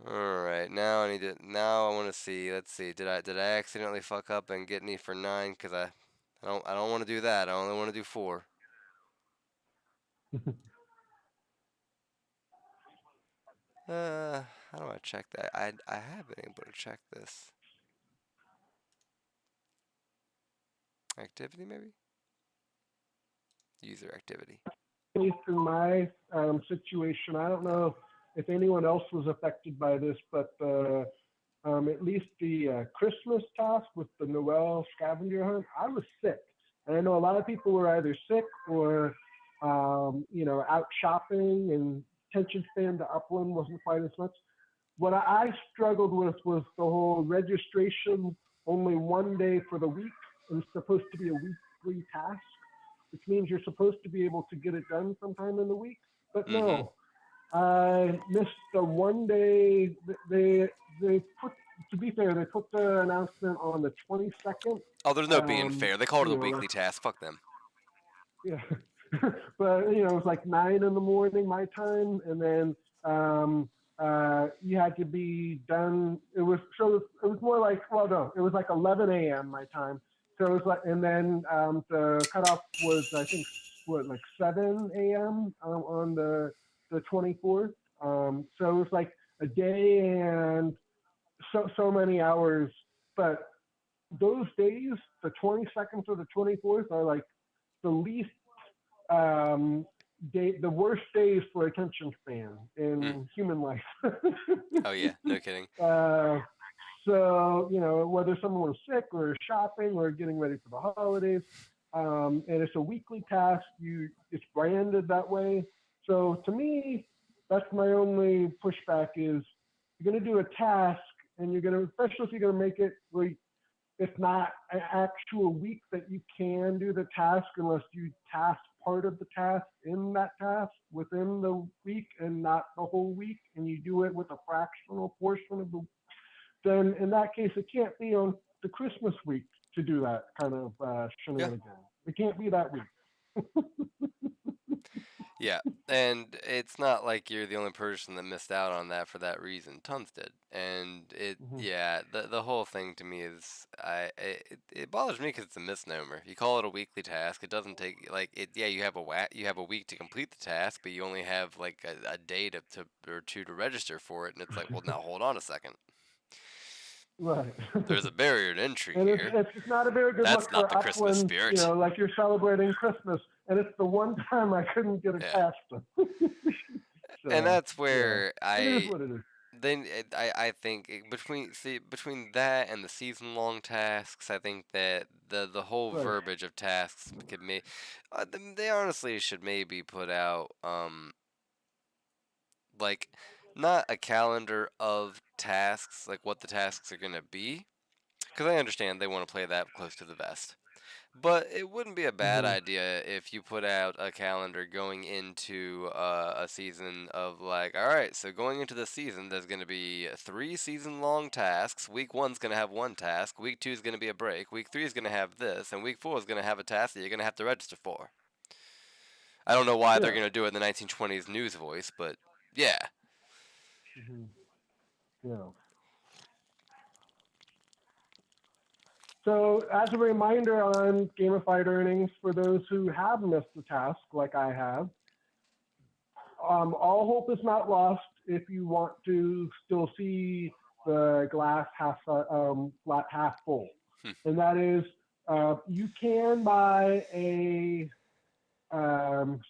Speaker 2: All right, now I want to see. Let's see. Did I accidentally fuck up and get any for 9? Cause I don't want to do that. I only want to do 4. How do I check that? I have been able to check this. Activity maybe? User activity.
Speaker 3: At least in my situation, I don't know if anyone else was affected by this, but at least the Christmas task with the Noel scavenger hunt, I was sick. And I know a lot of people were either sick or, out shopping, and attention span to Upland wasn't quite as much. What I struggled with was the whole registration only one day for the week, and it's supposed to be a weekly task, which means you're supposed to be able to get it done sometime in the week. But no, I missed the one day. They put, to be fair, they put the announcement on the 22nd.
Speaker 2: Oh, there's no being fair. They called it a weekly task. Fuck them.
Speaker 3: Yeah, but it was like 9 in the morning my time, and then you had to be done. It was more like, well, no, it was like 11 a.m. my time. So it was like, and then the cutoff was, I think, like 7 a.m. On the 24th. So it was like a day and so many hours. But those days, the 22nd to the 24th, are like the least the worst days for attention span in human life.
Speaker 2: Oh yeah, no kidding.
Speaker 3: So, whether someone was sick or shopping or getting ready for the holidays, and it's a weekly task, it's branded that way. So to me, that's my only pushback is you're going to do a task, and you're going to, especially if you're going to make it where it's not an actual week that you can do the task unless you task part of the task in that task within the week and not the whole week, and you do it with a fractional portion of the, then in that case, it can't be on the Christmas week to do that kind of shenanigans. Yeah. It can't be that week.
Speaker 2: Yeah, and it's not like you're the only person that missed out on that for that reason. Tons did, and the whole thing to me is it bothers me because it's a misnomer. You call it a weekly task. It doesn't take Yeah, you have a week to complete the task, but you only have like a day or two to register for it, and it's like, well, now hold on a second.
Speaker 3: Right.
Speaker 2: There's a barrier to entry
Speaker 3: and
Speaker 2: here.
Speaker 3: It's not a very good
Speaker 2: That's
Speaker 3: look
Speaker 2: not
Speaker 3: for
Speaker 2: the Christmas
Speaker 3: Upland,
Speaker 2: spirit.
Speaker 3: like you're celebrating Christmas, and it's the one time I couldn't get a task done. So,
Speaker 2: and that's where
Speaker 3: it is what it is.
Speaker 2: Then I think between that and the season long tasks, I think that the whole verbiage of tasks could they honestly should maybe put out like not a calendar of tasks, like what the tasks are gonna be, because I understand they want to play that close to the vest. But it wouldn't be a bad idea if you put out a calendar going into a season of like, all right, so going into the season, there's going to be 3 season-long tasks. Week 1's going to have 1 task. Week 2 is going to be a break. Week 3 is going to have this. And Week 4 is going to have a task that you're going to have to register for. I don't know why they're going to do it in the 1920s news voice, but yeah.
Speaker 3: Yeah. So as a reminder on gamified earnings for those who have missed the task, like I have, all hope is not lost if you want to still see the glass half full. And that is, you can buy a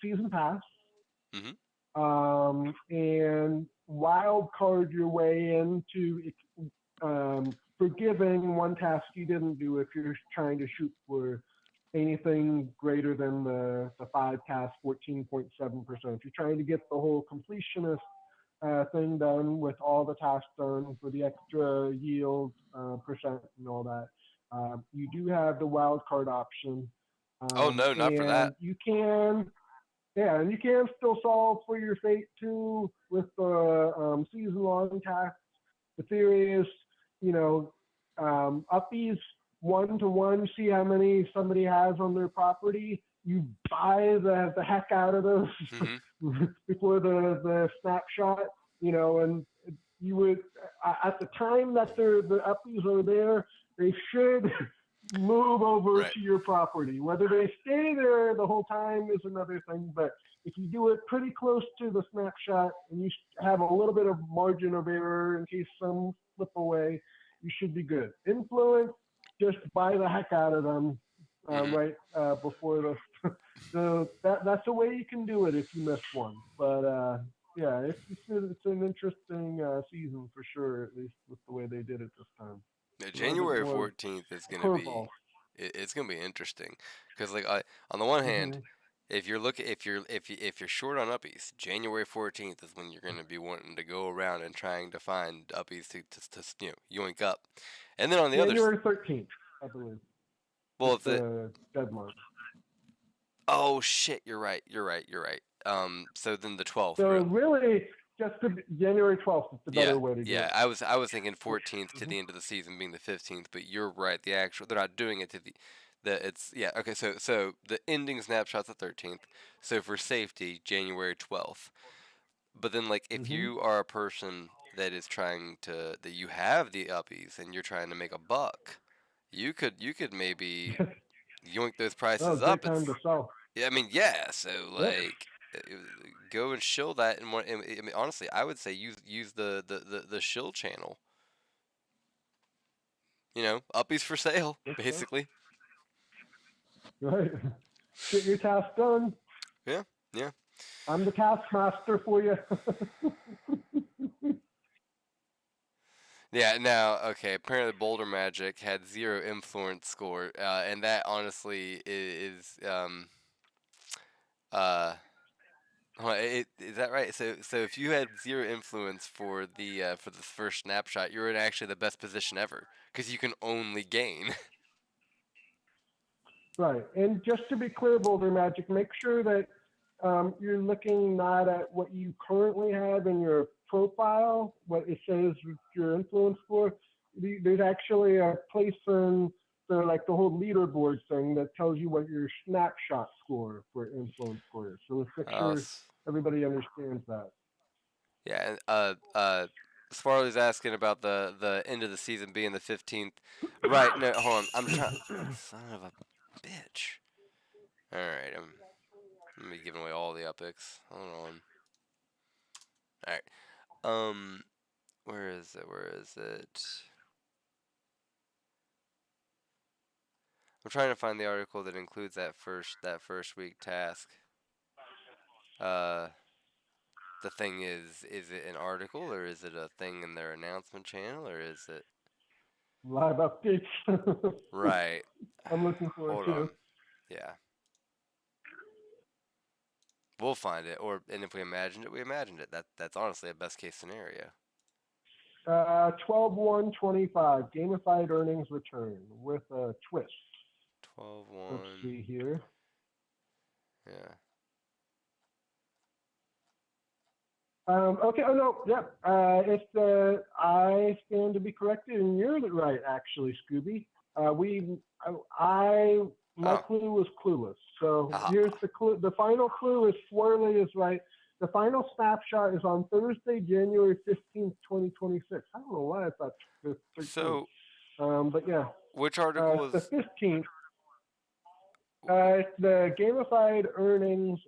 Speaker 3: season pass and wild card your way into forgiving one task you didn't do if you're trying to shoot for anything greater than the 5 tasks, 14.7%. If you're trying to get the whole completionist thing done with all the tasks done for the extra yield percent and all that, you do have the wild card option.
Speaker 2: Oh no, not for that.
Speaker 3: You can, and you can still solve for your fate too with the season-long tasks. The theory is, Uppies 1-to-1, see how many somebody has on their property. You buy the heck out of those before the snapshot, and you would at the time that the uppies are there, they should move over to your property. Whether they stay there the whole time is another thing, but if you do it pretty close to the snapshot and you have a little bit of margin of error in case some slip away, you should be good. Influence, just buy the heck out of them right before that's the way you can do it if you miss one. But yeah, it's an interesting season for sure, at least with the way they did it this time.
Speaker 2: January 14th is gonna be it's gonna be interesting because like on the one hand, if you're short on uppies, January 14th is when you're gonna be wanting to go around and trying to find uppies to yoink up, and then on the
Speaker 3: January 13th, I believe.
Speaker 2: Well, it's
Speaker 3: the deadline.
Speaker 2: Oh shit! You're right. So then the 12th.
Speaker 3: So really, just January 12th is the better way to do it.
Speaker 2: Yeah, I was thinking 14th to the end of the season being the 15th, but you're right. They're not doing it to okay. So the ending snapshot's the 13th. So for safety, January 12th. But then like if you are a person that is that you have the uppies and you're trying to make a buck, you could maybe yoink those prices up.
Speaker 3: Time to sell.
Speaker 2: Yeah, I mean, yeah. So like, go and shill that. And I mean, honestly, I would say use the shill channel. Uppies for sale, basically.
Speaker 3: Right. Get your task done.
Speaker 2: Yeah.
Speaker 3: I'm the taskmaster for you.
Speaker 2: Yeah. Now, okay. Apparently, Boulder Magic had 0 influence score, and that honestly is is that right? So if you had 0 influence for the first snapshot, you're in actually the best position ever because you can only gain.
Speaker 3: Right, and just to be clear, Boulder Magic, make sure that you're looking not at what you currently have in your profile, what it says your influence score. There's actually a place in the whole leaderboard thing that tells you what your snapshot score for influence score is. So let's make sure everybody understands that.
Speaker 2: Yeah, and Sparley's asking about the end of the season being the 15th. Right, no, hold on. I'm trying. Son of a bitch. Alright, I'm gonna be giving away all the epics. Hold on. Alright. Where is it? I'm trying to find the article that includes that first week task. The thing is it an article or is it a thing in their announcement channel or is it
Speaker 3: live updates?
Speaker 2: Right.
Speaker 3: I'm looking for it too.
Speaker 2: On. Yeah. We'll find it, and if we imagined it, we imagined it. That's honestly a best case scenario.
Speaker 3: 12/1/25 gamified earnings return with a twist.
Speaker 2: 12/1.
Speaker 3: Let's see here.
Speaker 2: Yeah.
Speaker 3: Okay. Oh no. Yep. It's I stand to be corrected, and you're right, actually, Scooby. My clue was clueless. So here's the clue. The final clue is Swirly is right. The final snapshot is on Thursday, January 15th, 2026. I don't know why I thought the 13th.
Speaker 2: So,
Speaker 3: but yeah.
Speaker 2: Which article is
Speaker 3: the 15th? The gamified earnings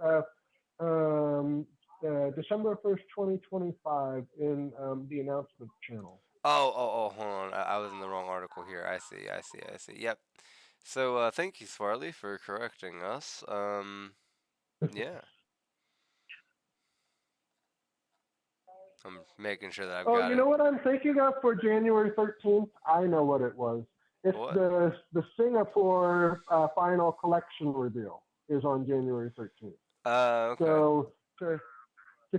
Speaker 3: December 1st, 2025 in the announcement channel.
Speaker 2: Oh, hold on. I was in the wrong article here. I see. Yep. So, thank you, Swarley, for correcting us. Yeah. I'm making sure that I've got it.
Speaker 3: Oh, you know what I'm thinking of for January 13th? I know what it was. It's
Speaker 2: what?
Speaker 3: the Singapore final collection reveal is on January 13th.
Speaker 2: Okay.
Speaker 3: So to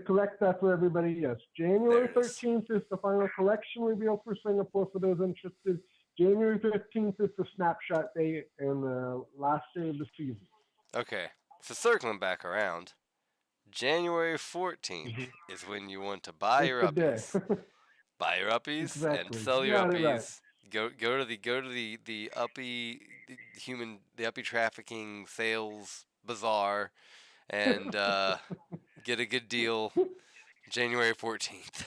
Speaker 3: correct that for everybody, yes, January 13th is the final collection reveal for Singapore for those interested. January 15th is the snapshot date and the last day of the season.
Speaker 2: Okay, so circling back around, January 14th is when you want to buy your uppies. Buy your uppies and sell your uppies go to the uppie trafficking sales bazaar and get a good deal January 14th.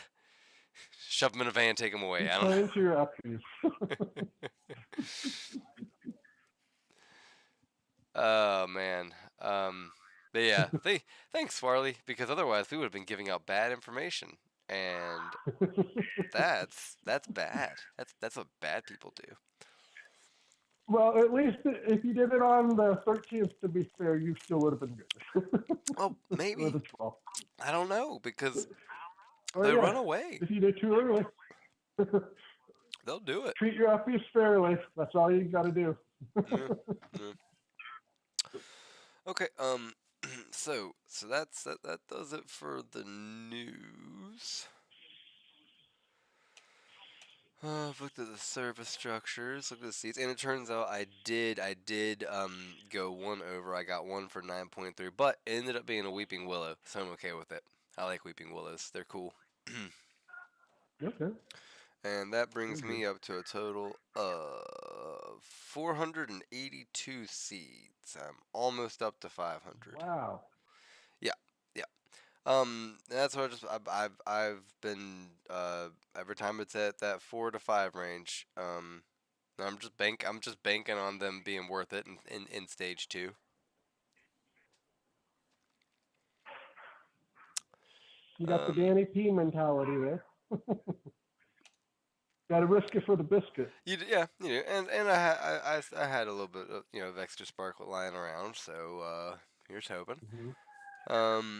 Speaker 2: Shove them in a van, take them away.
Speaker 3: Be
Speaker 2: I don't
Speaker 3: kind to your Uppies.
Speaker 2: Oh man. But yeah, thanks Farley, because otherwise we would have been giving out bad information, and that's bad. That's what bad people do.
Speaker 3: Well, at least if you did it on the 13th, to be fair, you still would have been good.
Speaker 2: Well,
Speaker 3: Or
Speaker 2: maybe.
Speaker 3: the 12th.
Speaker 2: I don't know, because
Speaker 3: Or
Speaker 2: they
Speaker 3: yeah,
Speaker 2: run away.
Speaker 3: if you did too early.
Speaker 2: They'll do it.
Speaker 3: Treat your Uppies fairly. That's all you got to do.
Speaker 2: Yeah, yeah. Okay. So that does it for the news. I've looked at the service structures, looked at the seats, and it turns out I did go one over. I got one for 9.3, but it ended up being a weeping willow, so I'm okay with it. I like weeping willows; they're cool.
Speaker 3: Okay.
Speaker 2: And that brings me up to a total of 482 seats. I'm almost up to 500.
Speaker 3: Wow.
Speaker 2: Yeah, yeah. That's what I've been every time it's at that 4 to 5 range. I'm just banking on them being worth it in stage 2.
Speaker 3: You got the Danny P mentality there. Got to risk it for the biscuit.
Speaker 2: You do, and I had a little bit of extra sparklet lying around, so here's hoping.
Speaker 3: Mm-hmm.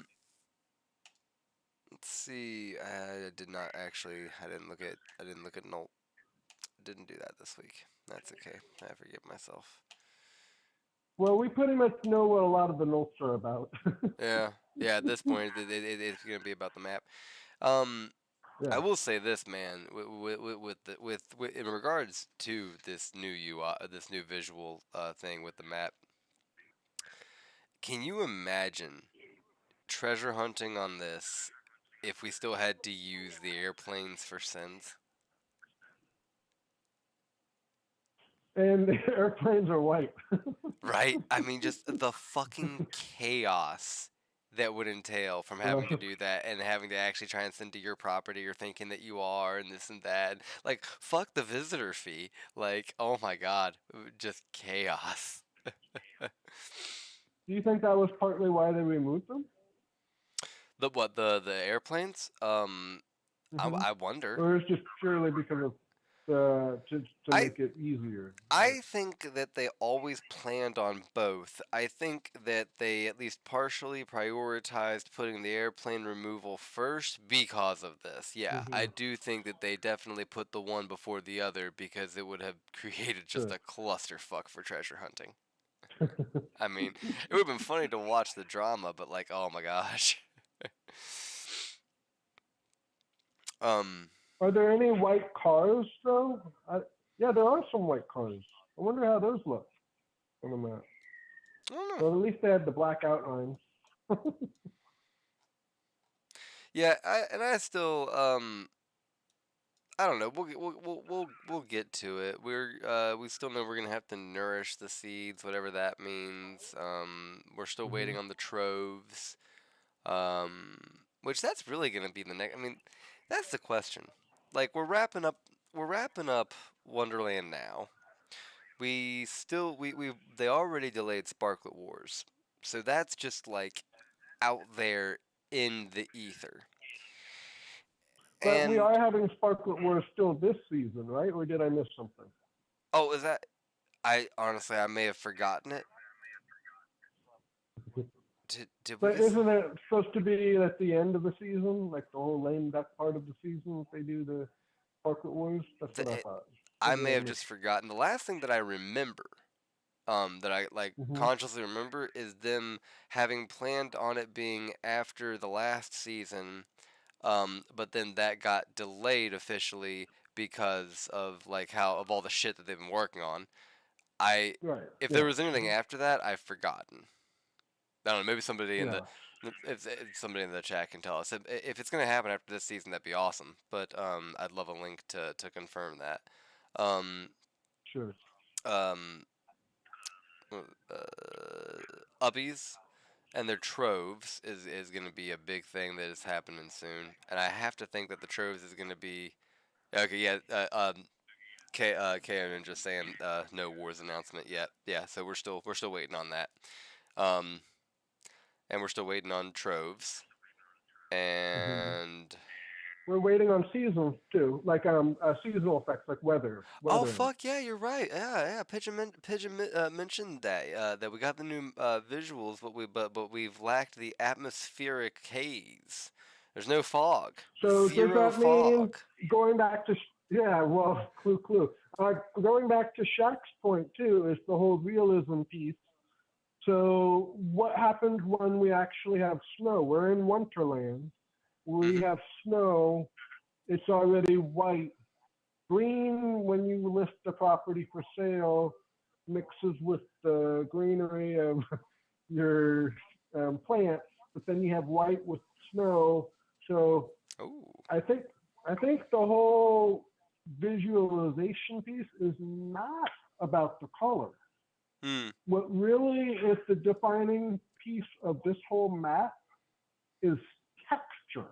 Speaker 2: Let's see. I didn't look at Nolt. Didn't do that this week. That's okay. I forgive myself.
Speaker 3: Well, we pretty much know what a lot of the notes are about.
Speaker 2: Yeah. At this point, it's gonna be about the map.
Speaker 3: Yeah.
Speaker 2: I will say this, man. With in regards to this new UI, this new visual thing with the map. Can you imagine treasure hunting on this if we still had to use the airplanes for sins?
Speaker 3: And the airplanes are white.
Speaker 2: Right? I mean, just the fucking chaos that would entail from having to do that and having to actually try and send to your property or thinking that you are and this and that. Like, fuck the visitor fee. Like, oh my god, just chaos.
Speaker 3: Do you think that was partly why they removed them?
Speaker 2: The airplanes? I wonder.
Speaker 3: Or it's just purely because of to make it easier?
Speaker 2: I think that they always planned on both. I think that they at least partially prioritized putting the airplane removal first because of this. Yeah, I do think that they definitely put the one before the other because it would have created just a clusterfuck for treasure hunting. I mean, it would have been funny to watch the drama, but like, oh my gosh.
Speaker 3: Are there any white cars though? Yeah, there are some white cars. I wonder how those look on the map.
Speaker 2: I don't know.
Speaker 3: Well, at least they had the black outlines.
Speaker 2: Yeah, I still I don't know. We'll get to it. We still know we're gonna have to nourish the seeds, whatever that means. We're still waiting on the troves. Which that's really gonna be the next. I mean, that's the question. Like we're wrapping up Wonderland now. They already delayed Sparklet Wars, so that's just like out there in the ether.
Speaker 3: But we are having Sparklet Wars still this season, right? Or did I miss something?
Speaker 2: Oh, is that? I may have forgotten it.
Speaker 3: But isn't it supposed to be at the end of the season, like the whole lame duck part of the season, if they do the Sparklet Wars? That's what I thought.
Speaker 2: I may have just forgotten. The last thing that I remember, that I consciously remember, is them having planned on it being after the last season, but then that got delayed officially because of of all the shit that they've been working on. If there was anything after that, I've forgotten. I don't know. Maybe somebody if somebody in the chat can tell us if it's gonna happen after this season. That'd be awesome. But I'd love a link to confirm that. Um,
Speaker 3: Sure.
Speaker 2: um, Uppies and their troves is going to be a big thing that is happening soon, and I have to think that the troves is going to be okay. Yeah. K just saying no wars announcement yet. Yeah, so we're still waiting on that. Um, and we're still waiting on troves
Speaker 3: Hmm.
Speaker 2: and
Speaker 3: We're waiting on seasons too, like seasonal effects, like
Speaker 2: oh
Speaker 3: weathering.
Speaker 2: fuck yeah, you're right. Yeah, Pigeon mentioned that that we got the new visuals, but we've lacked the atmospheric haze. There's no fog,
Speaker 3: So does
Speaker 2: zero
Speaker 3: that mean
Speaker 2: fog.
Speaker 3: going back to yeah? Well, clue. Going back to Shaq's point too is the whole realism piece. So what happened when we actually have snow? We're in Wonderland. We
Speaker 2: Hmm.
Speaker 3: have snow. It's already white. Green, when you list the property for sale, mixes with the greenery of your plants, but then you have white with snow. So
Speaker 2: Oh.
Speaker 3: I think I think the whole visualization piece is not about the color.
Speaker 2: Hmm.
Speaker 3: What really is the defining piece of this whole map is texture,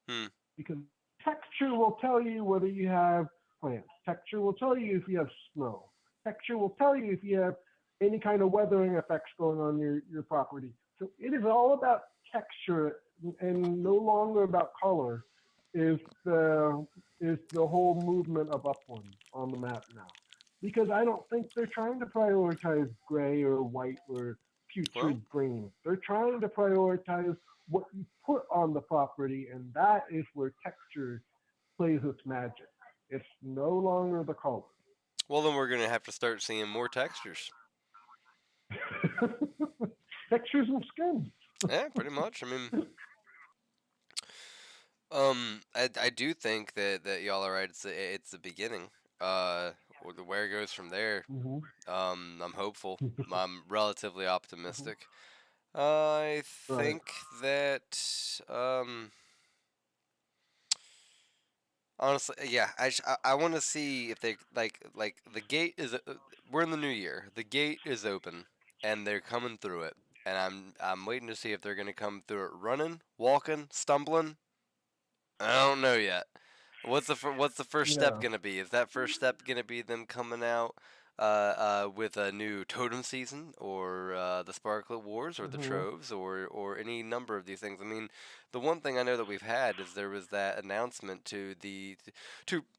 Speaker 2: Hmm.
Speaker 3: because texture will tell you whether you have plants. Texture will tell you if you have snow. Texture will tell you if you have any kind of weathering effects going on your property. So it is all about texture and no longer about color. Is the is the whole movement of upland on the map now? Because I don't think they're trying to prioritize gray or white or
Speaker 2: Well,
Speaker 3: putrid green. They're trying to prioritize what you put on the property, and that is where texture plays its magic. It's no longer the color.
Speaker 2: then we're gonna have to start seeing more textures.
Speaker 3: Textures and skin.
Speaker 2: Yeah, pretty much. I mean, I do think that y'all are right. It's the beginning. Where it goes from there.
Speaker 3: Mm-hmm.
Speaker 2: I'm hopeful. I'm relatively
Speaker 3: Mm-hmm.
Speaker 2: optimistic. I
Speaker 3: Right.
Speaker 2: think that honestly, yeah, I want to see if they like the gate is we're in the new year. The gate is open and they're coming through it, and I'm waiting to see if they're gonna come through it running, walking, stumbling. I don't know yet. What's the first step
Speaker 3: Yeah.
Speaker 2: gonna be? Is that first step gonna be them coming out with a new totem season, or the Sparklet Wars, or the
Speaker 3: Mm-hmm.
Speaker 2: Troves, or any number of these things? I mean, the one thing I know that we've had is there was that announcement to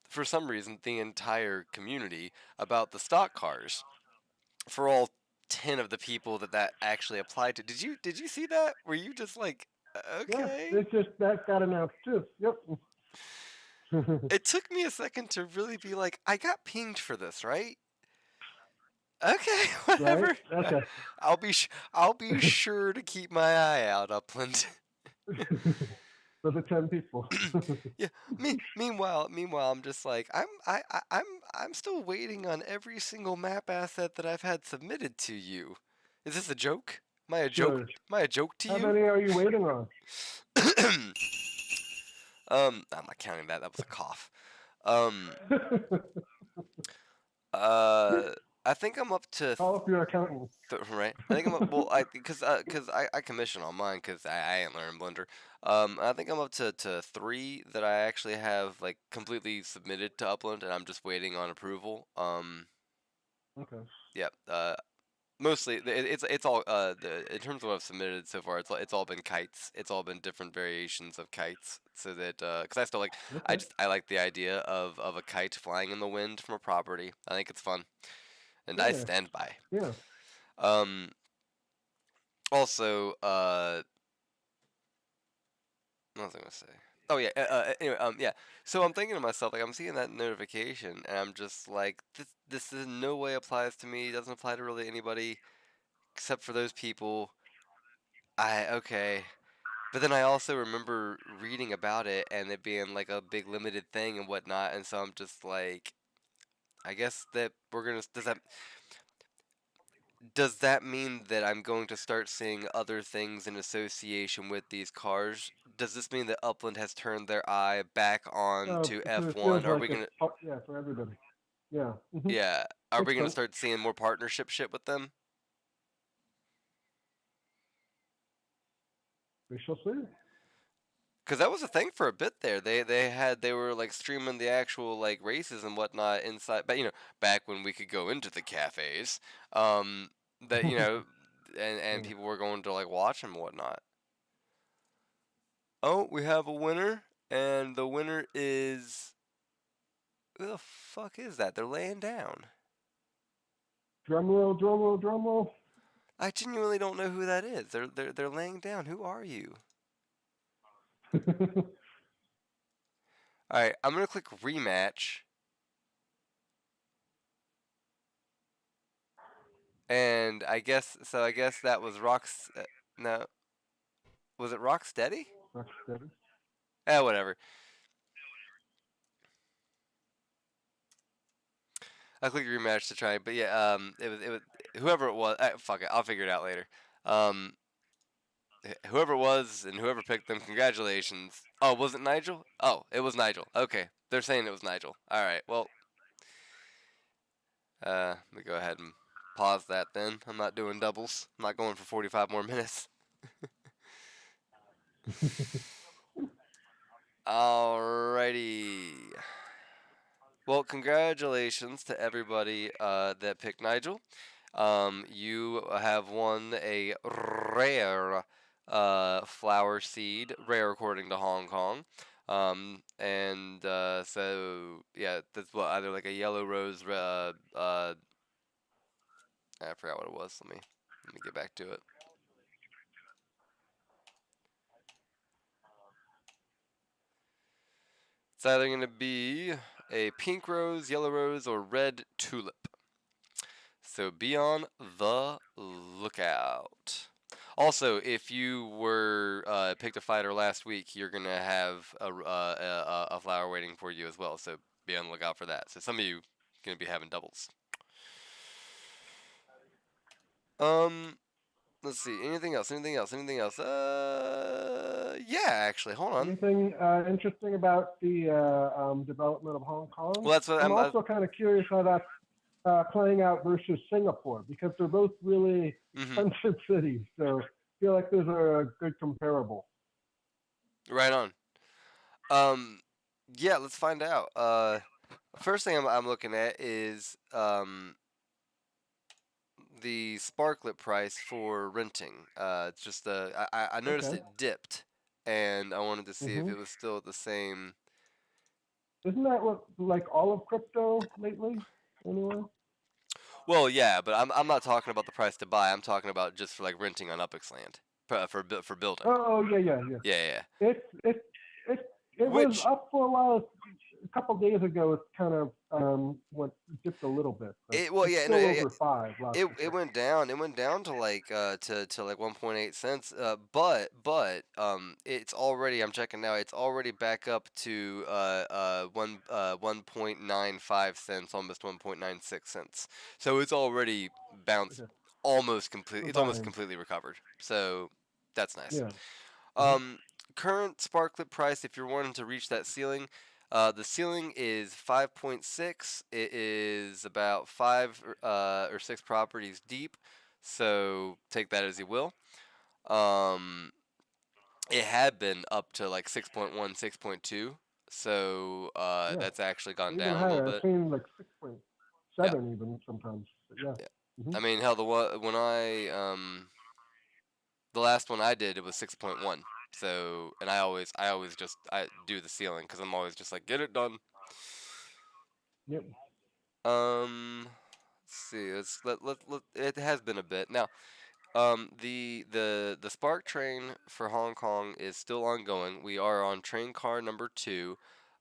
Speaker 2: for some reason the entire community about the stock cars for all 10 of the people that actually applied to. Did you see that? Were you just like
Speaker 3: Yeah.
Speaker 2: okay?
Speaker 3: It's just that got announced too. Yep.
Speaker 2: It took me a second to really be like, I got pinged for this, right? Okay,
Speaker 3: Right.
Speaker 2: whatever.
Speaker 3: Okay.
Speaker 2: I'll be sure to keep my eye out, Upland.
Speaker 3: For the 10 people.
Speaker 2: Yeah. Meanwhile, I'm just like I'm still waiting on every single map asset that I've had submitted to you. Is this a joke? Am I a joke?
Speaker 3: Sure.
Speaker 2: Am I a joke to
Speaker 3: How
Speaker 2: you?
Speaker 3: many are you waiting on?
Speaker 2: I'm not counting that. That was a cough. Um, uh, I think I'm up to
Speaker 3: Call up your accountant.
Speaker 2: right. I think I'm up, well, I commission on mine because I ain't learned Blender. I think I'm up to three that I actually have like completely submitted to Upland, and I'm just waiting on approval.
Speaker 3: Okay.
Speaker 2: Yeah. Mostly it's all in terms of what I've submitted so far. It's all been kites. It's all been different variations of kites. So that because I still like
Speaker 3: Okay.
Speaker 2: I like the idea of a kite flying in the wind from a property. I think it's fun, and I
Speaker 3: Yeah.
Speaker 2: stand by.
Speaker 3: Yeah.
Speaker 2: Um. Also, what was I gonna say? Oh yeah. Anyway, yeah. So I'm thinking to myself, like, I'm seeing that notification, and I'm just like, this in no way applies to me. It doesn't apply to really anybody except for those people. Okay. But then I also remember reading about it and it being like a big limited thing and whatnot, and so I'm just like, I guess that we're gonna. Does that mean that I'm going to start seeing other things in association with these cars? Does this mean that Upland has turned their eye back on
Speaker 3: No,
Speaker 2: to
Speaker 3: because it feels
Speaker 2: F1? Are
Speaker 3: like
Speaker 2: we
Speaker 3: it's
Speaker 2: gonna?
Speaker 3: yeah for everybody. Yeah.
Speaker 2: Yeah. Are we
Speaker 3: Makes
Speaker 2: gonna
Speaker 3: sense.
Speaker 2: start seeing more partnership shit with them?
Speaker 3: We shall see.
Speaker 2: Cause that was a thing for a bit there. They were like streaming the actual like races and whatnot inside, but back when we could go into the cafes, um, that and
Speaker 3: Yeah.
Speaker 2: people were going to like watch them and whatnot. Oh, we have a winner, and the winner is who the fuck is that? They're laying down.
Speaker 3: Drum roll, drum roll, drum roll.
Speaker 2: I genuinely don't know who that is. They're laying down. Who are you? All right, I'm gonna click rematch, and I guess so. I guess that was Rock's. No, was it Rocksteady?
Speaker 3: Rocksteady.
Speaker 2: Whatever. I clicked rematch to try, but yeah, it was whoever it was. Fuck it, I'll figure it out later. Um, whoever it was and whoever picked them, congratulations. Oh, was it Nigel? Oh, it was Nigel. Okay, they're saying it was Nigel. All right, well, let me go ahead and pause that then. I'm not doing doubles. I'm not going for 45 more minutes. Alrighty. Well, congratulations to everybody that picked Nigel. You have won a rare flower seed, rare according to Hong Kong. And so yeah, that's what either like a yellow rose. I forgot what it was. Let me get back to it. It's either going to be a pink rose, yellow rose, or red tulip. So be on the lookout. Also, if you were picked a fighter last week, you're gonna have a flower waiting for you as well. So be on the lookout for that. So some of you gonna be having doubles. Um, let's see. Anything else? Anything else? Anything else? Yeah, actually, hold on.
Speaker 3: Anything interesting about the development of Hong Kong?
Speaker 2: Well, that's what
Speaker 3: I'm also kind of curious how that's playing out versus Singapore because they're both really expensive cities. So I feel like those are a good comparable.
Speaker 2: Right on. Yeah, let's find out. First thing I'm looking at is the sparklet price for renting. It's just I noticed
Speaker 3: Okay.
Speaker 2: it dipped, and I wanted to see if it was still at the same.
Speaker 3: Isn't that what like all of crypto lately? Anyway.
Speaker 2: Well, yeah, but I'm not talking about the price to buy. I'm talking about just for like renting on Uppies land for building.
Speaker 3: Oh yeah.
Speaker 2: Yeah, yeah.
Speaker 3: It it was
Speaker 2: Which
Speaker 3: up for a while. A couple days ago, it kind of went dipped a little bit, but
Speaker 2: well,
Speaker 3: it's
Speaker 2: yeah, no,
Speaker 3: still over 5. Last
Speaker 2: it went down. It went down to like to like 1.8 cents. But it's already. I'm checking now. It's already back up to 1.95 cents, almost 1.96 cents. So it's already bounced
Speaker 3: Okay.
Speaker 2: almost completely. It's almost
Speaker 3: Buying.
Speaker 2: completely recovered. So that's nice.
Speaker 3: Yeah.
Speaker 2: Um, current sparklet price, if you're wanting to reach that ceiling, the ceiling is 5.6. It is about 5 or 6 properties deep, so take that as you will. Um, it had been up to like 6.1, 6.2, so
Speaker 3: Yeah.
Speaker 2: that's actually gone
Speaker 3: Even
Speaker 2: down a little
Speaker 3: higher. I've
Speaker 2: bit.
Speaker 3: seen like
Speaker 2: Yeah,
Speaker 3: 6.7 even sometimes. But yeah.
Speaker 2: yeah.
Speaker 3: hmm
Speaker 2: I mean, hell, the last one I did, it was 6.1. So, and I always just I do the ceiling because I'm always just like get it done.
Speaker 3: Yep.
Speaker 2: Let's see. It has been a bit now. The Spark train for Hong Kong is still ongoing. We are on train car number 2.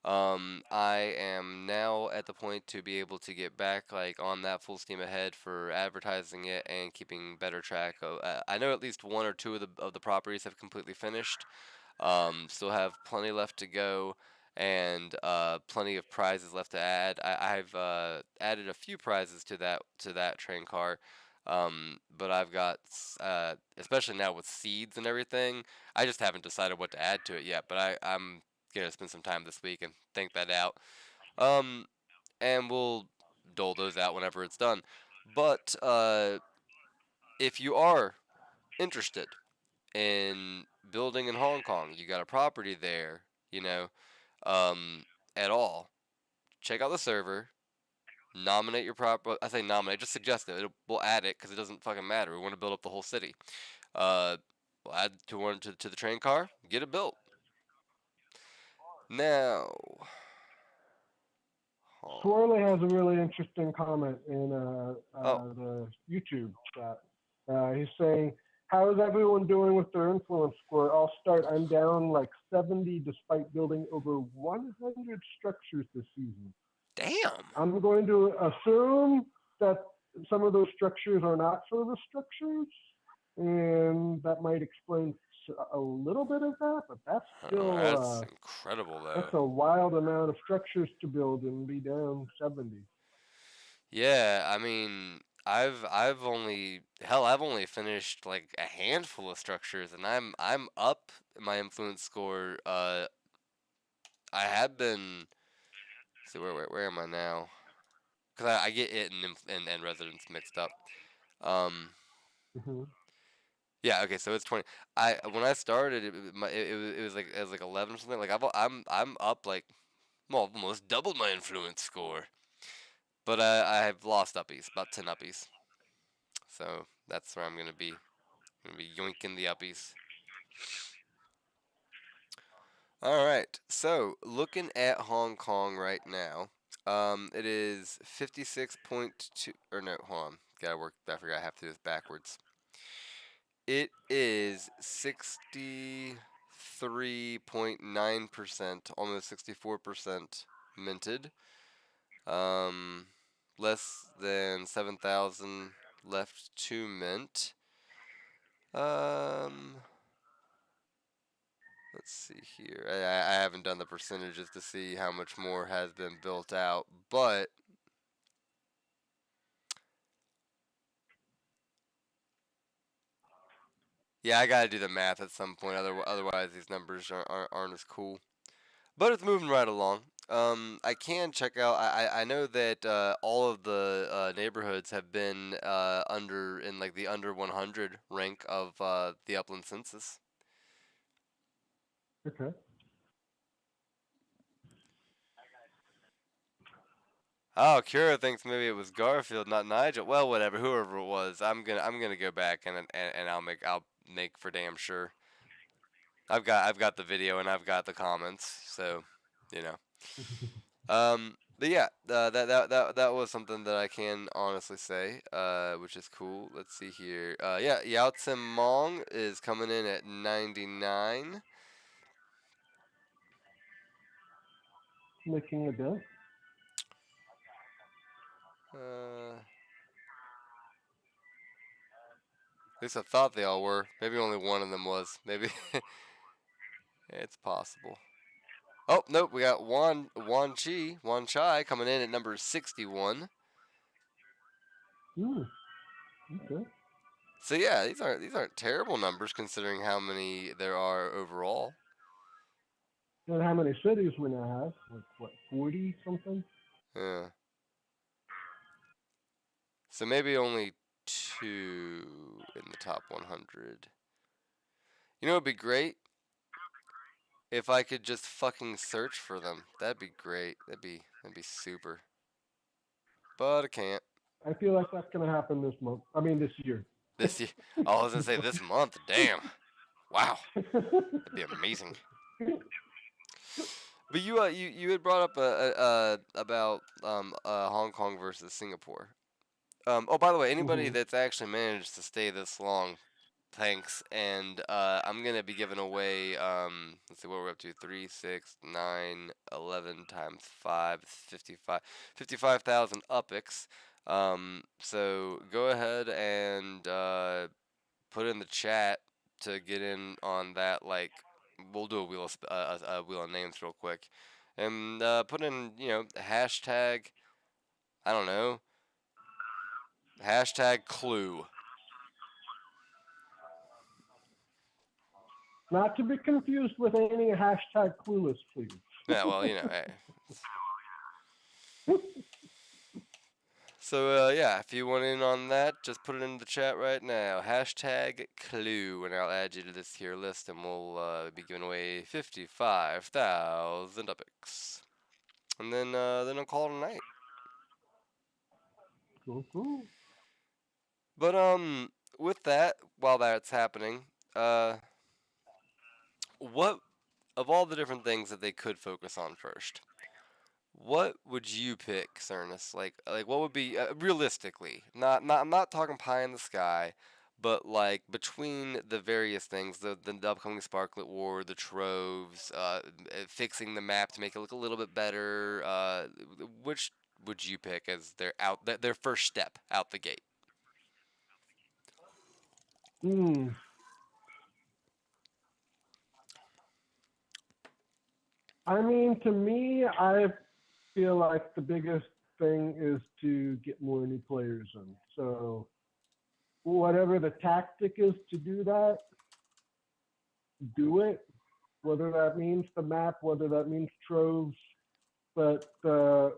Speaker 2: I am now at the point to be able to get back like on that full steam ahead for advertising it and keeping better track of. I know at least 1 or 2 of the properties have completely finished. Still have plenty left to go and plenty of prizes left to add. I've added a few prizes to that train car. But I've got, especially now with seeds and everything, I just haven't decided what to add to it yet. But I'm gonna spend some time this week and think that out. Um, and we'll dole those out whenever it's done. But if you are interested in building in Hong Kong, you got a property there, at all, check out the server. Nominate your I say nominate, just suggest it. We'll add it because it doesn't fucking matter. We want to build up the whole city. We'll add to the train car, get it built. Now,
Speaker 3: Swirly has a really interesting comment in the YouTube chat. He's saying, how is everyone doing with their influence score? I'll start. I'm down like 70 despite building over 100 structures this season.
Speaker 2: Damn.
Speaker 3: I'm going to assume that some of those structures are not service structures, and that might explain a little bit of that, but that's still
Speaker 2: that's incredible, though.
Speaker 3: That's a wild amount of structures to build and be down 70.
Speaker 2: Yeah, I mean, I've only finished like a handful of structures, and I'm up my influence score. I have been. See where am I now? Because I get it and residence mixed up.
Speaker 3: Mm-hmm.
Speaker 2: Yeah. Okay. So it's 20. When I started, it was like 11 or something. Like I'm up like, well, almost doubled my influence score. But I've lost uppies, about 10 uppies. So that's where I'm gonna be. I'm gonna be yoinking the uppies. All right. So looking at Hong Kong right now, it is 56.2. Or no, hold on. Gotta work. I forgot I have to do this backwards. It is 63.9%, almost 64% minted. Less than 7,000 left to mint. Let's see here. I haven't done the percentages to see how much more has been built out, but yeah, I gotta do the math at some point. Otherwise, these numbers aren't as cool. But it's moving right along. I can check out. I know that all of the neighborhoods have been in like the under 100 rank of the Upland census.
Speaker 3: Okay.
Speaker 2: Oh, Kira thinks maybe it was Garfield, not Nigel. Well, whatever, whoever it was, I'm gonna go back and I'll make for damn sure. I've got the video and I've got the comments, so you know. But yeah, that was something that I can honestly say, which is cool. Let's see here. Yeah, Yao Tsim Mong is coming in at 99.
Speaker 3: Making a dent.
Speaker 2: At least I thought they all were. Maybe only one of them was. Maybe it's possible. Oh nope, we got Wan Chai coming in at number 61.
Speaker 3: Okay.
Speaker 2: So yeah, these aren't terrible numbers considering how many there are overall.
Speaker 3: And how many cities we now have? Like what, 40 something?
Speaker 2: Yeah. So maybe only 2 in the top 100. You know what would be great? If I could just fucking search for them. That'd be great. That'd be super. But I can't.
Speaker 3: I feel like that's gonna happen this month. I mean this year.
Speaker 2: This year. Oh, I was gonna say this month. Damn. Wow. That'd be amazing. But you had brought up about Hong Kong versus Singapore. Oh, by the way, anybody that's actually managed to stay this long, thanks. And I'm gonna be giving away. Let's see what we're up to. 3, 6, 9, 11 times 5, 55,000 Uppies. So go ahead and put in the chat to get in on that. Like, we'll do a wheel of names real quick, and put in hashtag. I don't know. Hashtag clue.
Speaker 3: Not to be confused with any hashtag clueless, please.
Speaker 2: Yeah, well, hey. So yeah, if you want in on that, just put it in the chat right now. Hashtag clue, and I'll add you to this here list, and we'll be giving away 55,000 Uppies. And then I'll call it a night.
Speaker 3: Cool.
Speaker 2: But with that, while that's happening, what of all the different things that they could focus on first, what would you pick, Cernus? Like what would be realistically? I'm not talking pie in the sky, but like between the various things, the upcoming Sparklet War, the troves, fixing the map to make it look a little bit better. Which would you pick as their first step out the gate?
Speaker 3: Hmm. I mean, to me, I feel like the biggest thing is to get more new players in. So whatever the tactic is to do that, do it. Whether that means the map, whether that means troves, but the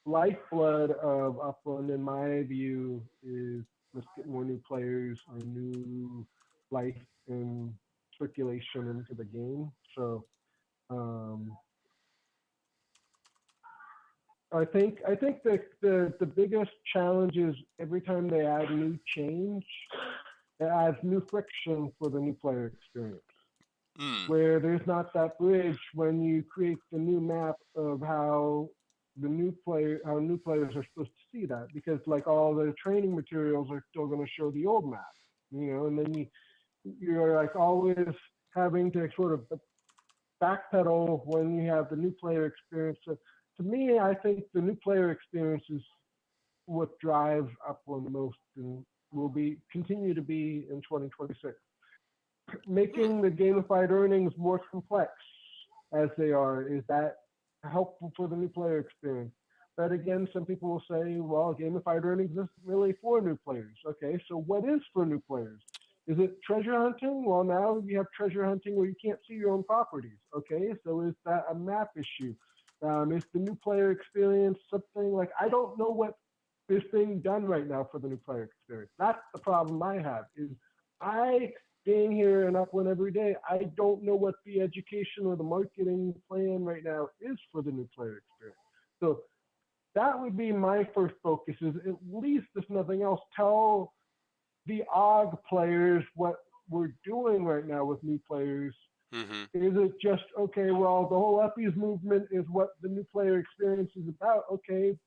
Speaker 3: lifeblood of Upland, in my view, is let's get more new players or new life and circulation into the game. So um, I think the biggest challenge is every time they add new change, it adds new friction for the new player experience.
Speaker 2: Hmm.
Speaker 3: Where there's not that bridge when you create the new map of how new players are supposed to see that, because like all the training materials are still going to show the old map, and then you're like always having to sort of backpedal when you have the new player experience. So to me, I think the new player experience is what drives Upland the most and will be continue to be in 2026.
Speaker 2: Hmm.
Speaker 3: Making the gamified earnings more complex as they are, is that helpful for the new player experience? But again, some people will say, well, gamified earnings isn't really for new players. Okay, so what is for new players? Is it treasure hunting? Well, now you have treasure hunting where you can't see your own properties. Okay, so is that a map issue? Is the new player experience something like, I don't know what is being done right now for the new player experience. That's the problem I have. Is I being here in Upland every day, I don't know what the education or the marketing plan right now is for the new player experience. So that would be my first focus, is at least, if nothing else, tell the OG players what we're doing right now with new players.
Speaker 2: Mm-hmm.
Speaker 3: Is it just, okay, well, the whole Uppies movement is what the new player experience is about, okay,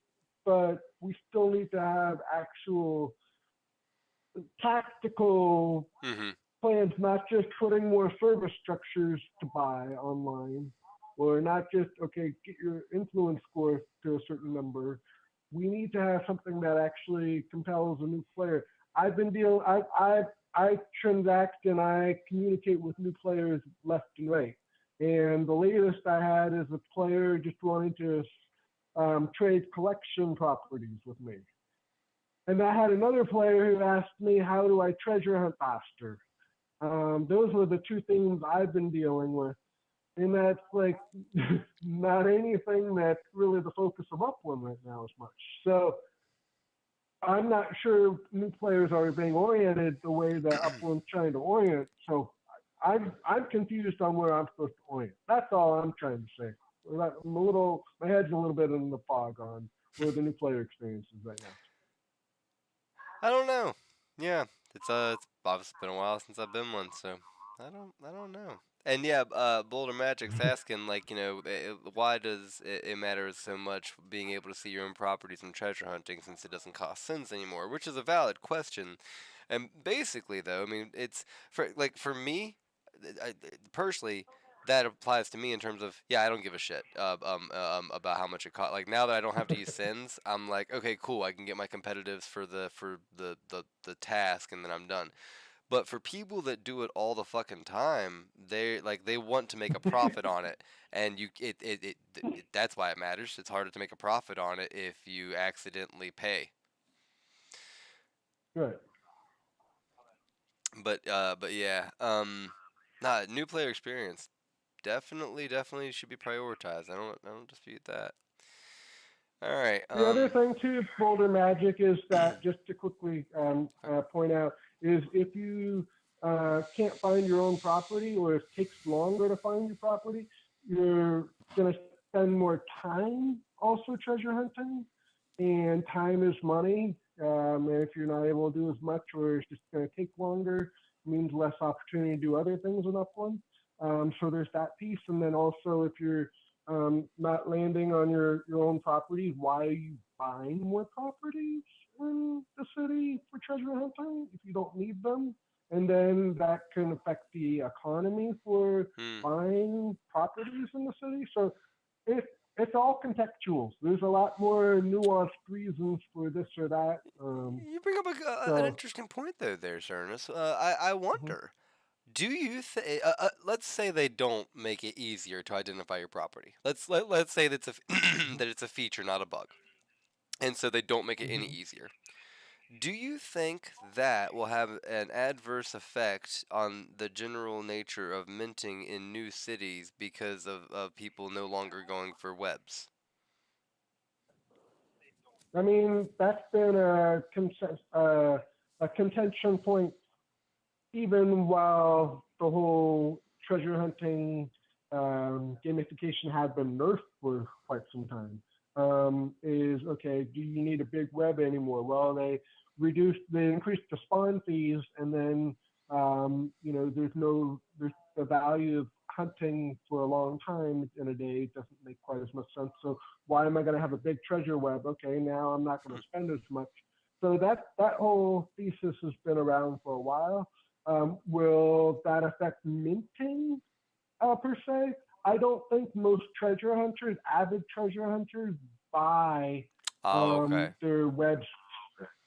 Speaker 3: but we still need to have actual tactical
Speaker 2: Mm-hmm.
Speaker 3: plans, not just putting more service structures to buy online, or not just, okay, get your influence score to a certain number. We need to have something that actually compels a new player. I've been dealing. I transact and I communicate with new players left and right. And the latest I had is a player just wanting to trade collection properties with me. And I had another player who asked me, how do I treasure hunt faster? Those were the two things I've been dealing with. And that's like not anything that's really the focus of Upland right now as much. So I'm not sure new players are being oriented the way that Upland's trying to orient. So I'm confused on where I'm supposed to orient. That's all I'm trying to say. My head's a little bit in the fog on where the new player experience is right now.
Speaker 2: I don't know. Yeah, it's obviously been a while since I've been one, so I don't know. And yeah, Boulder Magic's asking, like, why does it matter so much being able to see your own properties and treasure hunting, since it doesn't cost cents anymore, which is a valid question. And basically, though, I mean, it's for me, personally, that applies to me in terms of, yeah, I don't give a shit about how much it costs. Like, now that I don't have to use sins, I'm like, okay, cool, I can get my competitives for the task, and then I'm done. But for people that do it all the fucking time, they want to make a profit on it, and that's why it matters. It's harder to make a profit on it if you accidentally pay.
Speaker 3: Right.
Speaker 2: But yeah, new player experience definitely should be prioritized. I don't dispute that. All right.
Speaker 3: The other thing too, Boulder Magic, is that just to quickly point out is if you can't find your own property or it takes longer to find your property, you're going to spend more time also treasure hunting, and time is money. And if you're not able to do as much or it's just going to take longer, it means less opportunity to do other things in Upland. So there's that piece, and then also if you're not landing on your own property, why are you buying more properties in the city for treasure hunting if you don't need them? And then that can affect the economy for buying properties in the city. So it, it's all contextual. There's a lot more nuanced reasons for this or that.
Speaker 2: You bring up an interesting point there, Cernus. I wonder. Do you think? Let's say they don't make it easier to identify your property. Let's say that's that it's a feature, not a bug, and so they don't make it any easier. Do you think that will have an adverse effect on the general nature of minting in new cities because of people no longer going for webs?
Speaker 3: I mean, that's been a contention point even while the whole treasure hunting gamification had been nerfed for quite some time. Is okay, do you need a big web anymore? Well, they increased the spawn fees, and then there's the value of hunting for a long time in a day doesn't make quite as much sense. So why am I going to have a big treasure web? Okay, now I'm not going to spend as much. So that whole thesis has been around for a while. Will that affect minting per se? I don't think most treasure hunters, avid treasure hunters, buy
Speaker 2: Okay.
Speaker 3: their webs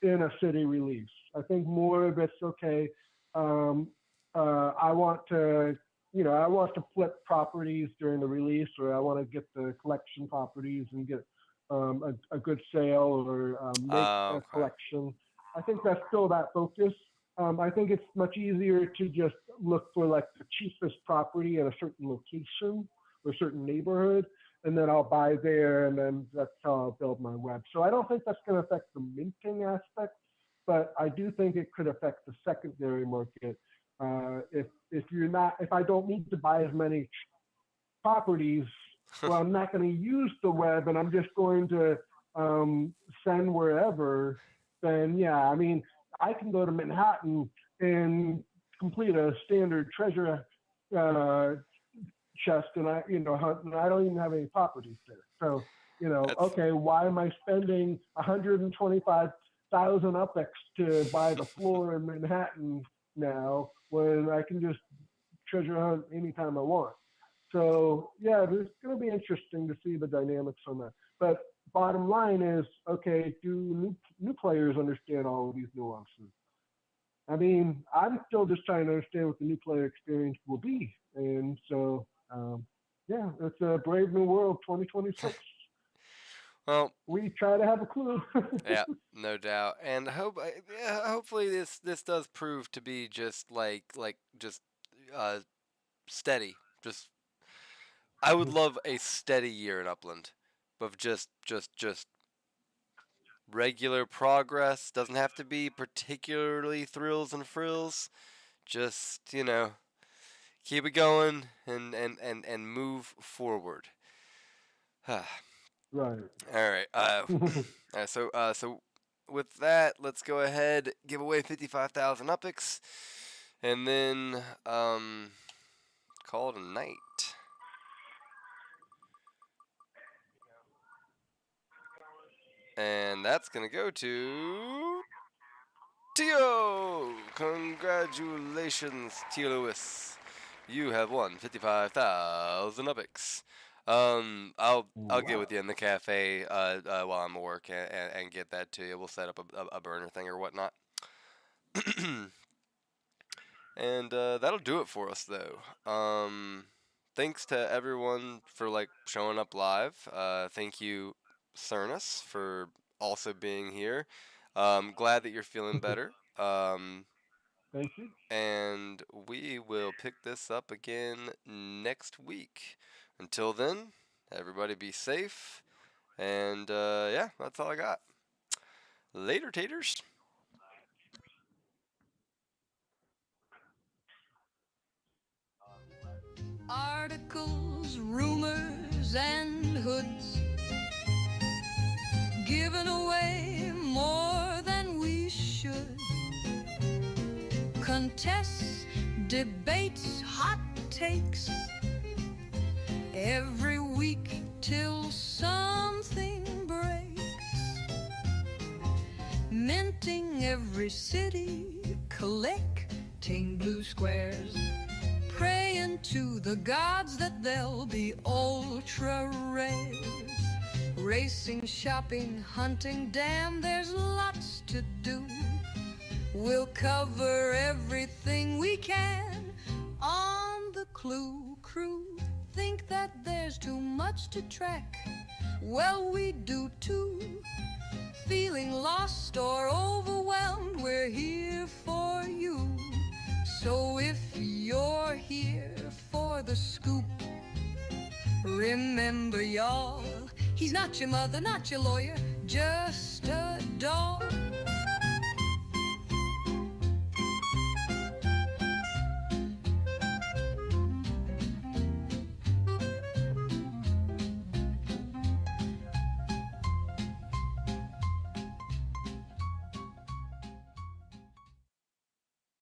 Speaker 3: in a city release. I think more of it's okay. I want to, I want to flip properties during the release, or I want to get the collection properties and get a good sale or make a
Speaker 2: Okay.
Speaker 3: collection. I think that's still that focus. I think it's much easier to just look for like the cheapest property at a certain location or a certain neighborhood, and then I'll buy there, and then that's how I'll build my web. So I don't think that's going to affect the minting aspect, but I do think it could affect the secondary market. If I don't need to buy as many properties, well, I'm not going to use the web, and I'm just going to send wherever. Then yeah, I mean, I can go to Manhattan and complete a standard treasure chest, and hunt, and I don't even have any properties there. So okay, why am I spending 125,000 Uppies to buy the floor in Manhattan now when I can just treasure hunt anytime I want? So yeah, it's going to be interesting to see the dynamics on that. But bottom line is, okay, do new players understand all of these nuances? I mean, I'm still just trying to understand what the new player experience will be, and so yeah, it's a brave new world, 2026.
Speaker 2: Well,
Speaker 3: we try to have a clue.
Speaker 2: yeah, no doubt, and hopefully this does prove to be just just steady. Just I would love a steady year in Upland, of just regular progress. Doesn't have to be particularly thrills and frills. Just keep it going and move forward.
Speaker 3: Right.
Speaker 2: All right. So with that, let's go ahead, give away 55,000 Uppies, and then call it a night. And that's gonna go to Tio. Congratulations, Tio Lewis. You have won 55,000 Uppies. I'll get with you in the cafe while I'm at work and get that to you. We'll set up a burner thing or whatnot. And that'll do it for us, though. Thanks to everyone for showing up live. Thank you, Cernus, for also being here. Glad that you're feeling better.
Speaker 3: Thank you.
Speaker 2: And we will pick this up again next week. Until then, everybody be safe And yeah, that's all I got. Later, taters.
Speaker 1: Articles, rumors, and hoods, giving away more than we should. Contests, debates, hot takes, every week till something breaks. Minting every city, collecting blue squares, praying to the gods that they'll be ultra rares. Racing, shopping, hunting, damn, there's lots to do. We'll cover everything we can on the Clue Crew. Think that there's too much to track? Well, we do too. Feeling lost or overwhelmed, we're here for you. So if you're here for the scoop, remember y'all, he's not your mother, not your lawyer, just a dog.